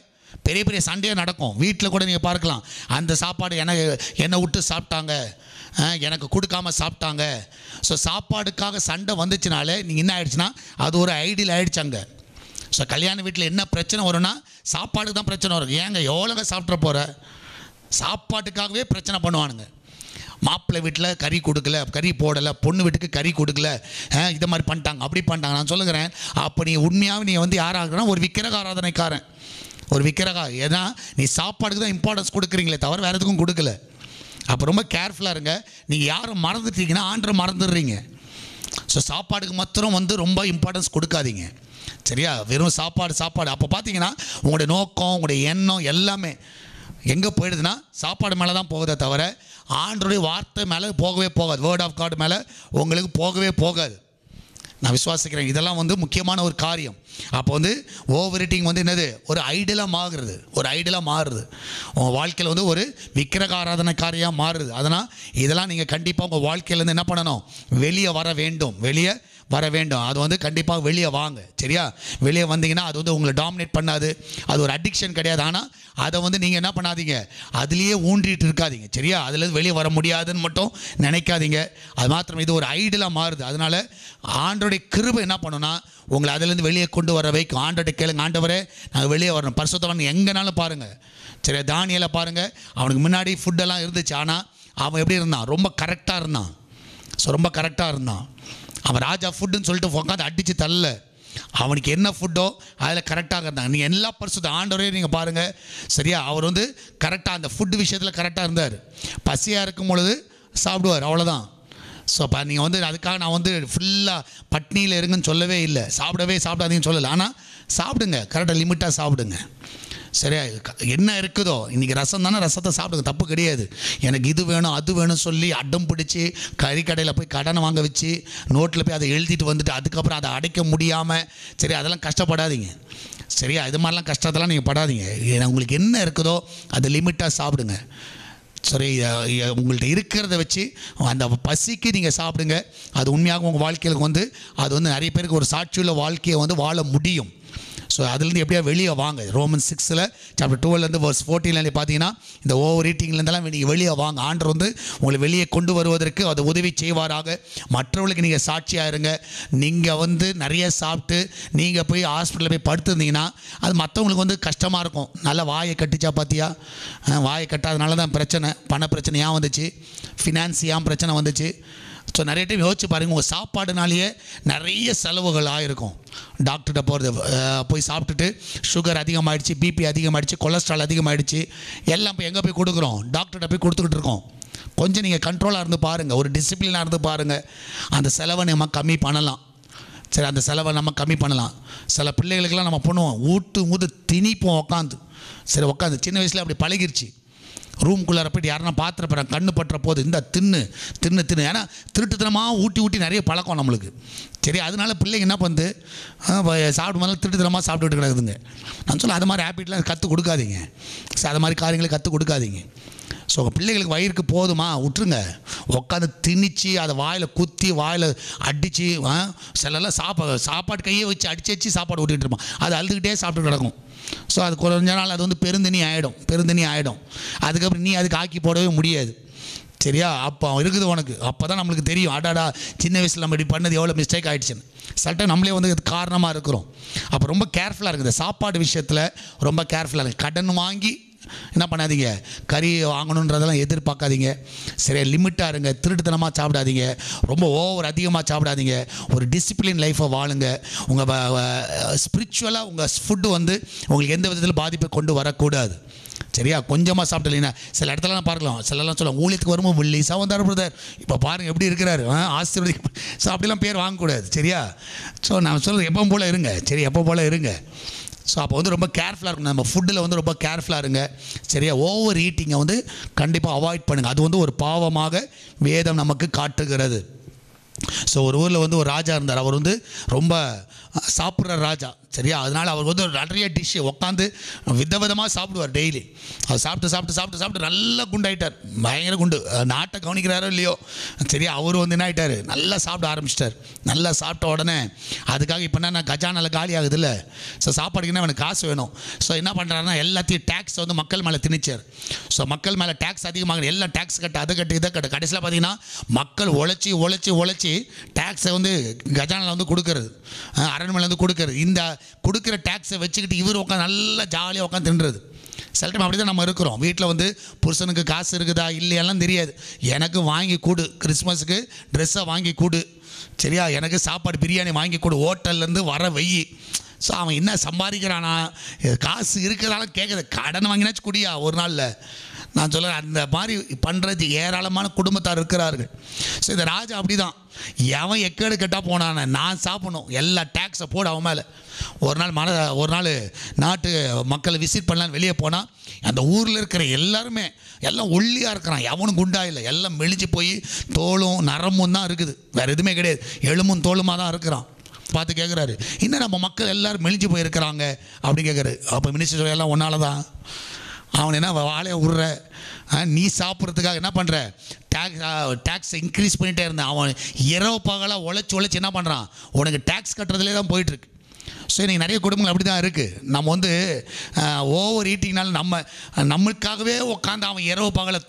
பெரிய பெரிய சண்டையாக நடக்கும். வீட்டில் கூட நீங்கள் பார்க்கலாம், அந்த சாப்பாடு என்னை விட்டு சாப்பிட்டாங்க, எனக்கு கொடுக்காமல் சாப்பிட்டாங்க. ஸோ சாப்பாடுக்காக சண்டை வந்துச்சுனாலே நீங்கள் என்ன ஆகிடுச்சுன்னா அது ஒரு ஐடியல் ஆகிடுச்சாங்க. ஸோ கல்யாண வீட்டில் என்ன பிரச்சனை வரும்னா சாப்பாடுக்கு தான் பிரச்சனை வரும். ஏங்க எவ்வளோங்க சாப்பிட்ற போகிற, சாப்பாட்டுக்காகவே பிரச்சனை பண்ணுவானுங்க. மாப்பிள்ளை வீட்டில் கறி கொடுக்கல, கறி போடலை, பொண்ணு வீட்டுக்கு கறி கொடுக்கல, இதை மாதிரி பண்ணிட்டாங்க, அப்படி பண்ணிட்டாங்க. நான் சொல்லுகிறேன், அப்போ நீ உண்மையாகவே நீ வந்து யாராகனா ஒரு விக்கிரக ஆராதனைக்காரன், ஒரு விக்கிரகா. ஏன்னா நீ சாப்பாடுக்கு தான் இம்பார்ட்டன்ஸ் கொடுக்குறீங்களே தவிர வேறு எதுக்கும் கொடுக்கல. அப்போ ரொம்ப கேர்ஃபுல்லாக இருங்க. நீங்கள் யாரும் மறந்துட்டீங்கன்னா ஆண்டரை மறந்துடுறீங்க. ஸோ சாப்பாடுக்கு மாத்திரம் வந்து ரொம்ப இம்பார்ட்டன்ஸ் கொடுக்காதீங்க, சரியா? வெறும் சாப்பாடு. அப்போ பார்த்தீங்கன்னா உங்களுடைய நோக்கம், உங்களுடைய எண்ணம் எல்லாமே எங்கே போயிடுதுன்னா சாப்பாடு மேலே தான் போகுதே தவிர ஆண்டருடைய வார்த்தை மேலே போகவே போகாது, வேர்ட் ஆஃப் காட் மேலே உங்களுக்கு போகவே போகாது. நான் விசுவாசிக்கிறேன், இதெல்லாம் வந்து முக்கியமான ஒரு காரியம். அப்போ வந்து ஓவர் ஈட்டிங் வந்து என்னது, ஒரு ஐடியலாக மாறுது, உங்கள் வாழ்க்கையில் வந்து ஒரு விக்கிரக ஆராதனைக்காரியாக மாறுது. அதனால் இதெல்லாம் நீங்கள் கண்டிப்பாக உங்கள் வாழ்க்கையிலேருந்து என்ன பண்ணணும், வெளியே வர வேண்டும். அது வந்து கண்டிப்பாக வெளியே வாங்க, சரியா? வெளியே வந்தீங்கன்னா அது வந்து உங்களை டாமினேட் பண்ணாது, அது ஒரு அடிக்ஷன் கிடையாது. ஆனால் அதை வந்து நீங்கள் என்ன பண்ணாதீங்க, அதுலேயே ஊன்றிட்டு இருக்காதீங்க, சரியா? அதுலேருந்து வெளியே வர முடியாதுன்னு மட்டும் நினைக்காதீங்க. அது மாத்திரம் இது ஒரு ஐடியலாக மாறுது. அதனால் ஆண்டோடைய கிருபை என்ன பண்ணுன்னா உங்களை அதிலேருந்து வெளியே கொண்டு வர வைக்கும். ஆண்டோட கேளுங்க, ஆண்டவரே நாங்கள் வெளியே வரணும். பரிசுத்தவான் எங்கேனாலும் பாருங்கள், சரியா? தானியேலை பாருங்கள், அவனுக்கு முன்னாடி ஃபுட்டெல்லாம் இருந்துச்சு, ஆனால் அவன் எப்படி இருந்தான், ரொம்ப கரெக்டாக இருந்தான். அவன் ராஜா ஃபுட்டுன்னு சொல்லிட்டு உட்காந்து அடித்து தள்ள, அவனுக்கு என்ன ஃபுட்டோ அதில் கரெக்டாக இருந்தாங்க. நீங்கள் எல்லா பரிசுத்த ஆண்டவரையும் நீங்கள் பாருங்கள், சரியா? அவர் வந்து கரெக்டாக அந்த ஃபுட்டு விஷயத்தில் கரெக்டாக இருந்தார். பசியாக இருக்கும் பொழுது சாப்பிடுவார், அவ்வளோதான். ஸோ அப்போ நீங்கள் வந்து அதுக்காக நான் வந்து ஃபுல்லாக பட்னியில் இருங்கன்னு சொல்லவே இல்லை, சாப்பிடாதீங்கன்னு சொல்லலை. ஆனால் சாப்பிடுங்க, கரெக்டாக லிமிட்டாக சாப்பிடுங்க, சரியா? என்ன இருக்குதோ, இன்றைக்கி ரசம் தானே, ரசத்தை சாப்பிடுங்க, தப்பு கிடையாது. எனக்கு இது வேணும் அது வேணும் சொல்லி அடம் பிடிச்சி கறிக்கடையில் போய் கடனை வாங்க வச்சு நோட்டில் போய் அதை எழுதிட்டு வந்துட்டு அதுக்கப்புறம் அதை அடைக்க முடியாமல், சரி, அதெல்லாம் கஷ்டப்படாதீங்க, சரியா? இது மாதிரிலாம் கஷ்டத்தெல்லாம் நீங்கள் படாதீங்க. உங்களுக்கு என்ன இருக்குதோ அதை லிமிட்டாக சாப்பிடுங்க, சரி? உங்கள்கிட்ட இருக்கிறத வச்சு அந்த பசிக்கு நீங்கள் சாப்பிடுங்க. அது உண்மையாக உங்கள் வாழ்க்கையில் வந்து அது வந்து நிறைய பேருக்கு ஒரு சாட்சியுள்ள வாழ்க்கையை வந்து வாழ முடியும். ஸோ அதுலேருந்து எப்படியா வெளியே வாங்க. ரோமன் 6 சாப்டர் 12 verse 14 பார்த்தீங்கன்னா இந்த ஓவர் ஈட்டிங்லேருந்தெல்லாம் நீங்கள் வெளியே வாங்க. ஆண்டவர் வந்து உங்களை வெளியே கொண்டு வருவதற்கு அதை உதவி செய்வாராக. மற்றவர்களுக்கு நீங்கள் சாட்சியாக இருங்க. நீங்கள் வந்து நிறைய சாப்பிட்டு நீங்கள் போய் ஹாஸ்பிட்டலில் போய் படுத்துருந்தீங்கன்னா அது மற்றவங்களுக்கு வந்து கஷ்டமாக இருக்கும். நல்லா வாயை கட்டிச்சா பார்த்தியா, வாயை கட்டாதனால தான் பிரச்சனை, பண பிரச்சனை ஏன் வந்துச்சு, ஃபினான்ஸ் ஏன் பிரச்சனை வந்துச்சு. ஸோ நிறைய டைம் யோசிச்சு பாருங்கள், உங்கள் சாப்பாடுனாலேயே நிறைய செலவுகள் ஆகிருக்கும். டாக்டர்கிட்ட போகிறது, போய் சாப்பிட்டுட்டு சுகர் அதிகமாகிடுச்சு, பிபி அதிகமாகிடுச்சு, கொலஸ்ட்ரால் அதிகமாகிடுச்சு, எல்லாம் போய் எங்கே போய் கொடுக்குறோம், டாக்டர்கிட்ட போய் கொடுத்துக்கிட்டு இருக்கோம். கொஞ்சம் நீங்கள் கண்ட்ரோலாக இருந்து பாருங்கள், ஒரு டிசிப்ளினாக இருந்து பாருங்கள், அந்த செலவை நம்ம கம்மி பண்ணலாம். சரி, அந்த செலவை நம்ம கம்மி பண்ணலாம். சில பிள்ளைகளுக்கெல்லாம் நம்ம பண்ணுவோம், ஊட்டு திணிப்போம் உட்காந்து, சரி உட்காந்து சின்ன வயசில் அப்படி பழகிருச்சு. ரூம்குள்ளார போய்ட்டு யாருன்னா பார்த்துறப்ப கண்ணு பட்டுற போது இந்த தின்னு, ஏன்னா திருட்டுத்தனமாக ஊட்டி நிறைய பழக்கம் நம்மளுக்கு, சரி? அதனால பிள்ளைங்க என்ன பண்ணுது, சாப்பிடும் போது திருட்டுத்தனமாக சாப்பிட்டுட்டு கிடக்குதுங்க. நான் சொல்ல அது மாதிரி ஹேபிட்லாம் கற்றுக் கொடுக்காதீங்க, சரி? அது மாதிரி காரியங்களை கற்றுக் கொடுக்காதீங்க. ஸோ உங்கள் பிள்ளைகளுக்கு வயிறுக்கு போதுமா விட்டுருங்க, உட்காந்து திணிச்சு அதை வாயில் குத்தி வாயில் அடித்து, சிலெல்லாம் சாப்பாடு கையை வச்சு அடிச்சு சாப்பாடு ஊட்டிகிட்டு இருப்பான், அது அழுதுகிட்டே சாப்பிட்டு கிடக்கும். ஸோ அது கொஞ்ச நாள் அது வந்து பெருந்தனி ஆகிடும். அதுக்கப்புறம் நீ அதுக்கு ஆக்கி போடவே முடியாது, சரியா? அப்போ இருக்குது உனக்கு, அப்போ தான் நம்மளுக்கு தெரியும், அடாடா சின்ன வயசில் நம்ம இப்படி பண்ணது எவ்வளோ மிஸ்டேக் ஆகிடுச்சுன்னு. சில நம்மளே வந்து இது காரணமாக இருக்கிறோம். அப்போ ரொம்ப கேர்ஃபுல்லாக இருக்குது, சாப்பாடு விஷயத்தில் ரொம்ப கேர்ஃபுல்லாக இருக்குது. கடன் வாங்கி என்ன பண்ணாதீங்க, கறி வாங்கணுன்றதெல்லாம் எதிர்பார்க்காதீங்க. சரியா, லிமிட்டாக இருங்க. திருட்டுத்தனமாக சாப்பிடாதீங்க, ரொம்ப ஓவர் அதிகமாக சாப்பிடாதீங்க. ஒரு டிசிப்ளின் லைஃப்பை வாழுங்க. உங்கள் ஸ்பிரிச்சுவலாக உங்கள் ஃபுட்டு வந்து உங்களுக்கு எந்த விதத்தில் பாதிப்பை கொண்டு வரக்கூடாது. சரியா, கொஞ்சமாக சாப்பிட்டீங்கன்னா சில இடத்துலலாம் பார்க்கலாம், சிலலாம் சொல்லுவாங்க ஊழியத்துக்கு வரும்போது முள்ளிஸாக வந்தார் பிரதர், இப்போ பாருங்கள் எப்படி இருக்கிறாரு, ஆசீர்வதி. ஸோ அப்படிலாம் பேர் வாங்கக்கூடாது. சரியா, ஸோ நான் சொல்கிறது எப்போ போல் இருங்க. சரி, எப்போ போல் இருங்க. ஸோ அப்போ வந்து ரொம்ப கேர்ஃபுல்லாக இருக்கணும். நம்ம ஃபுட்டில் வந்து ரொம்ப கேர்ஃபுல்லாக இருங்க. சரியா, ஓவர் ஈட்டிங்கை வந்து கண்டிப்பாக அவாய்ட் பண்ணுங்கள். அது வந்து ஒரு பாவமாக வேதம் நமக்கு காட்டுகிறது. ஸோ ஒரு ஊரில் வந்து ஒரு ராஜா இருந்தார். அவர் வந்து ரொம்ப சாப்பிட்ற ராஜா. சரியா, அதனால் அவர் வந்து நிறைய டிஷ்ஷு உட்காந்து விதவிதமாக சாப்பிடுவார் டெய்லி. அவர் சாப்பிட்டு சாப்பிட்டு சாப்பிட்டு சாப்பிட்டு நல்லா குண்டாயிட்டார், பயங்கர குண்டு. நாட்டை கவனிக்கிறாரோ இல்லையோ, சரியா, அவர் வந்து என்ன ஆகிட்டார், நல்லா சாப்பிட ஆரம்பிச்சிட்டார். நல்லா சாப்பிட்ட உடனே அதுக்காக இப்போ என்ன கஜானால காலி ஆகுது இல்லை, ஸோ சாப்பாடுக்குன்னா அவனுக்கு காசு வேணும். ஸோ என்ன பண்ணுறாருன்னா எல்லாத்தையும் டேக்ஸ் வந்து மக்கள் மேலே திணிச்சார். ஸோ மக்கள் மேலே டேக்ஸ் அதிகமாக எல்லாம் டேக்ஸ் கட்டு, அதை கட்டு, இதை கட்டு. கடைசியில் பார்த்தீங்கன்னா மக்கள் உழைச்சி உழைச்சி உழைச்சி டேக்ஸை வந்து கஜானாவில் வந்து கொடுக்கறது, அரண்மனையில் வந்து கொடுக்கறது. இந்த கொடுக்குற டேக்ஸை வச்சுக்கிட்டு இவர் உட்காந்து நல்லா ஜாலியாக உட்காந்து தின்றது. சில டைம் அப்படி தான் நம்ம இருக்கிறோம். வீட்டில் வந்து புருஷனுக்கு காசு இருக்குதா இல்லையெல்லாம் தெரியாது. எனக்கு வாங்கி கொடு, கிறிஸ்மஸுக்கு ட்ரெஸ்ஸை வாங்கி கொடு, சரியா, எனக்கு சாப்பாடு பிரியாணி வாங்கி கொடு, ஹோட்டல்லேருந்து வர வெயி. ஸோ அவன் என்ன சம்பாதிக்கிறானா, காசு இருக்கிறதால கேட்குறது, கடன் வாங்கினாச்சு குடியா ஒரு நாளில். நான் சொல்கிறேன், அந்த மாதிரி பண்ணுறது ஏராளமான குடும்பத்தார் இருக்கிறார்கள். ஸோ இந்த ராஜா அப்படி தான், எவன் எக்கேடு கெட்டால் போனானே, நான் சாப்பிடணும், எல்லா டேக்ஸை போட அவன் மேலே. ஒரு நாள் நாட்டு மக்களை விசிட் பண்ணலான்னு வெளியே போனால் அந்த ஊரில் இருக்கிற எல்லாருமே எல்லாம் ஒல்லியாக இருக்கிறான், எவனும் குண்டா இல்லை, எல்லாம் மெலிஞ்சு போய் தோலும் நரமும் தான் இருக்குது, வேறு எதுவுமே கிடையாது, எலும்பும் தோலுமாக தான் இருக்கிறான். பார்த்து கேட்குறாரு, இன்னும் நம்ம மக்கள் எல்லோரும் மெலிஞ்சு போயிருக்கிறாங்க அப்படி கேட்குறாரு. அப்போ மினிஸ்டர் எல்லாம் ஒன்றால் தான், அவன் என்ன வாழையை விட்ற, நீ சாப்பிட்றதுக்காக என்ன பண்ணுற, டேக்ஸை இன்க்ரீஸ் பண்ணிகிட்டே இருந்தான். அவன் இரவு பகலாக உழைச்சி என்ன பண்ணுறான், உனக்கு டேக்ஸ் கட்டுறதுலே தான் போயிட்டுருக்கு. ஸோ இன்றைக்கி நிறைய குடும்பங்கள் அப்படி தான் இருக்குது. நம்ம வந்து ஓவர் ஈட்டிங்னால நம்மளுக்காகவே உட்காந்து அவன் இரவு பகலை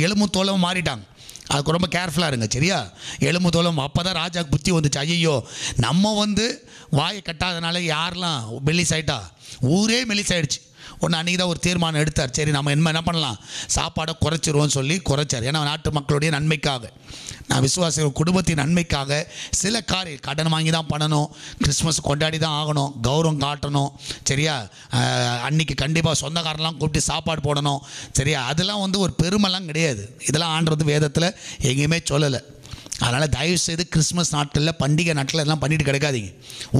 எலும்பும் தோலும் மாறிட்டாங்க. அதுக்கு ரொம்ப கேர்ஃபுல்லாக இருங்க. சரியா, எலும்பு தோலும். அப்போ தான் ராஜாவுக்கு புத்தி வந்துச்சு, ஐயோ நம்ம வந்து வாயை கட்டாதனால யாரெல்லாம் மெல்லிஸ் ஆகிட்டா, ஊரே மெல்லிஸ் ஆகிடுச்சு. ஒன்று அன்றைக்கி தான் ஒரு தீர்மானம் எடுத்தார், சரி நம்ம என்ன பண்ணலாம், சாப்பாடை குறைச்சிருவோன்னு சொல்லி குறைச்சார். ஏன்னா நாட்டு மக்களுடைய நன்மைக்காக, நான் விசுவாசிகள் குடும்பத்தின் நன்மைக்காக சில காரியம் கடன் வாங்கி தான் பண்ணணும், கிறிஸ்மஸ் கொண்டாடி தான் ஆகணும், கௌரவம் காட்டணும். சரியா, அன்றைக்கி கண்டிப்பாக சொந்தக்காரெல்லாம் கூப்பிட்டு சாப்பாடு போடணும். சரியா, அதெல்லாம் வந்து ஒரு பெருமைலாம் கிடையாது. இதெல்லாம் ஆண்டது வேதத்தில் எங்கேயுமே சொல்லலை. அதனால் தயவுசெய்து கிறிஸ்மஸ் நாட்களில், பண்டிகை நாட்களில் எல்லாம் பண்ணிட்டு கிடைக்காதீங்க.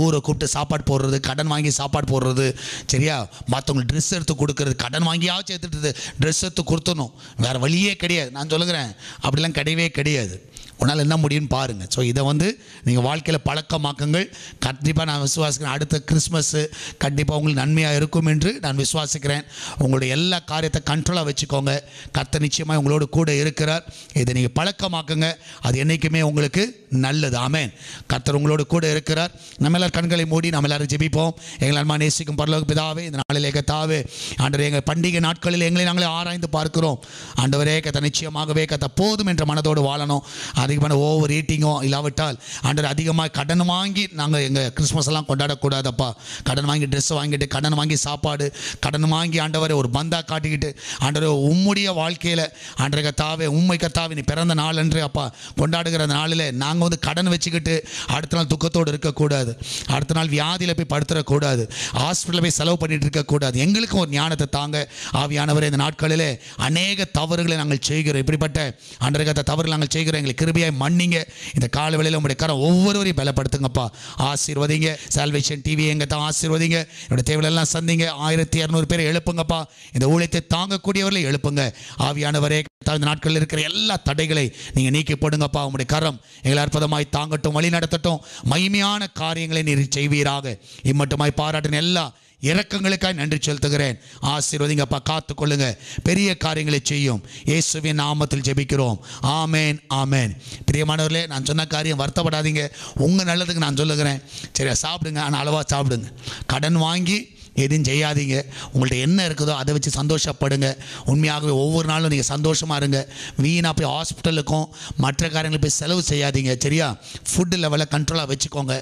ஊரை கூப்பிட்டு சாப்பாடு போடுறது, கடன் வாங்கி சாப்பாடு போடுறது, சரியா, மற்றவங்களுக்கு ட்ரெஸ் எடுத்து கொடுக்குறது, கடன் வாங்கியாச்சும் எடுத்துகிட்டு ட்ரெஸ் எடுத்து கொடுத்துடணும், வேறு வழியே கிடையாது. நான் சொல்லுகிறேன், அப்படிலாம் கிடையவே கிடையாது. உன்னால் என்ன முடியும்னு பாருங்கள். ஸோ இதை வந்து நீங்கள் வாழ்க்கையில் பழக்கமாக்குங்கள். கண்டிப்பாக நான் விசுவாசிக்கிறேன், அடுத்த கிறிஸ்மஸ்ஸு கண்டிப்பாக உங்களுக்கு நன்மையாக இருக்கும் என்று நான் விசுவாசிக்கிறேன். உங்களுடைய எல்லா காரியத்தை கண்ட்ரோலாக வச்சுக்கோங்க. கர்த்தர் நிச்சயமாக உங்களோட கூட இருக்கிறார். இதை நீங்கள் பழக்கமாக்குங்க, அது என்றைக்குமே உங்களுக்கு நல்லது. ஆமென். கர்த்தர் உங்களோடு கூட இருக்கிறார். நம்ம எல்லாரும் கண்களை மூடி நம்ம எல்லாரும் ஜெபிப்போம். எங்கள் அன்பான நேசிக்கும் பரலோக பிதாவே, இந்த நாளிலே கர்த்தாவே ஆண்டவரே, எங்கள் பண்டிகை நாட்களில் எங்களை நாங்களே ஆராய்ந்து பார்க்கிறோம். ஆண்டவரே, கர்த்தர் நிச்சயமாகவே கர்த்தர் போதும் என்ற மனதோடு வாழணும். அதிகமான ஓவர் ஈட்டிங்கோ இல்லாவிட்டால் ஆண்டவர் அதிகமாக கடன் வாங்கி நாங்கள் எங்கள் கிறிஸ்மஸ் எல்லாம் கொண்டாடக்கூடாதப்பா. கடன் வாங்கி ட்ரெஸ் வாங்கிட்டு, கடன் வாங்கி சாப்பாடு, கடன் வாங்கி ஆண்டவரை ஒரு பந்தா காட்டிக்கிட்டு, ஆண்டவரை உம்முடைய வாழ்க்கையில் ஆண்டவரை கர்த்தாவே, உம்மை கர்த்தாவே நீ பிறந்த நாள் என்று அப்பா கொண்டாடுகிற நாளில் நாங்கள் வந்து கடன் வச்சுக்கிட்டு அடுத்த நாள் துக்கத்தோடு இருக்கக்கூடாது, அடுத்த நாள் வியாதியில் போய் படுத்துடக்கூடாது, ஹாஸ்பிட்டலில் போய் செலவு பண்ணிட்டு இருக்கக்கூடாது. எங்களுக்கும் ஒரு ஞானத்தை தாங்க ஆவியானவரே. இந்த நாட்களில் அநேக தவறுகளை நாங்கள் செய்கிறோம். இப்படிப்பட்ட ஆண்டவரை கர்த்தர் தவறுகளை நாங்கள் செய்கிறோம். எங்களுக்கு கிருபையாய் மன்னிங்க. இந்த கால வேளையில் உங்களுடைய கரம் ஒவ்வொருவரையும் பலப்படுத்துங்கப்பா. ஆசீர்வதிங்க. சால்வேஷன் டிவி எங்க தான் ஆசீர்வதிங்க. என்னுடைய தேவையெல்லாம் சந்திங்க. 1200 பேரை எழுப்புங்கப்பா. இந்த ஊழியத்தை தாங்கக்கூடியவர்களை எழுப்புங்க. ஆவியானவரே, இந்த நாட்களில் இருக்கிற எல்லா தடைகளை நீங்கள் நீக்கி போடுங்கப்பா. உங்களுடைய கரம் எங்களை அற்புதமாய் தாங்கட்டும், வழி நடத்தட்டும். மகிமையான காரியங்களை நீர் செய்வீராக. இம்மட்டுமாய் பாராட்டின எல்லா இரக்கங்களுக்காய் நன்றி செலுத்துகிறேன். ஆசீர்வதிங்கப்பா, காத்துக்கொள்ளுங்க, பெரிய காரியங்களை செய்யும். இயேசுவின் நாமத்தில் ஜெபிக்கிறோம். ஆமேன், ஆமேன். பிரியமானவர்களே, நான் சொன்ன காரியம் வருத்தப்படாதீங்க, உங்கள் நல்லதுக்கு நான் சொல்லுகிறேன். சரியா, சாப்பிடுங்க, ஆனால் அளவாக சாப்பிடுங்க. கடன் வாங்கி எதுவும் செய்யாதீங்க. உங்கள்ட்ட என்ன இருக்குதோ அதை வச்சு சந்தோஷப்படுங்க. உண்மையாகவே ஒவ்வொரு நாளும் நீங்கள் சந்தோஷமாக இருங்க. வீணாக போய் ஹாஸ்பிட்டலுக்கும் மற்ற காரியங்களுக்கு போய் செலவு செய்யாதீங்க. சரியா? ஃபுட்டு லெவலை கண்ட்ரோலாக வச்சுக்கோங்க.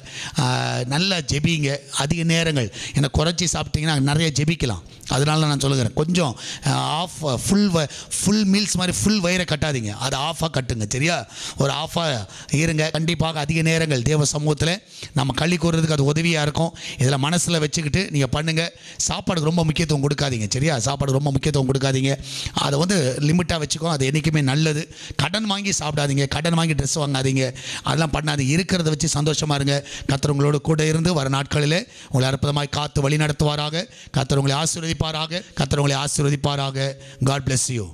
நல்லா ஜெபிங்க அதிக நேரங்கள். ஏன்னா குறைச்சி சாப்பிட்டீங்கன்னா நிறைய ஜெபிக்கலாம். அதனால நான் சொல்லுகிறேன், கொஞ்சம் ஃபுல் மீல்ஸ் மாதிரி ஃபுல் வயிறை கட்டாதீங்க, அதை ஆஃபாக கட்டுங்க. சரியா? ஒரு ஆஃபாக இருங்க. கண்டிப்பாக அதிக நேரங்கள் தேவ சமூகத்தில் நம்ம கள்ளி கூறுறதுக்கு அது உதவியாக இருக்கும். இதில் மனசில் வச்சுக்கிட்டு நீங்கள் பண்ணுங்கள். சாப்பாடுக்கு ரொம்ப முக்கியத்துவம் கொடுக்காதீங்க. சரியா? சாப்பாடு ரொம்ப முக்கியத்துவம் கொடுக்காதீங்க. அதை லிமிட்டாக வச்சுக்கோ. அது என்றைக்குமே நல்லது. கடன் வாங்கி சாப்பிடாதீங்க, கடன் வாங்கி ட்ரெஸ் வாங்காதீங்க, அதெல்லாம் பண்ணாதீங்க. இருக்கிறத வச்சு சந்தோஷமாக இருங்க. கர்த்தர் உங்களோட கூட இருந்து வர நாட்களில் உங்களை அற்புதமாய் காத்து வழி நடத்துவாராக. கர்த்தர் உங்களை ஆசீர்வதிப்பாராக. God bless you.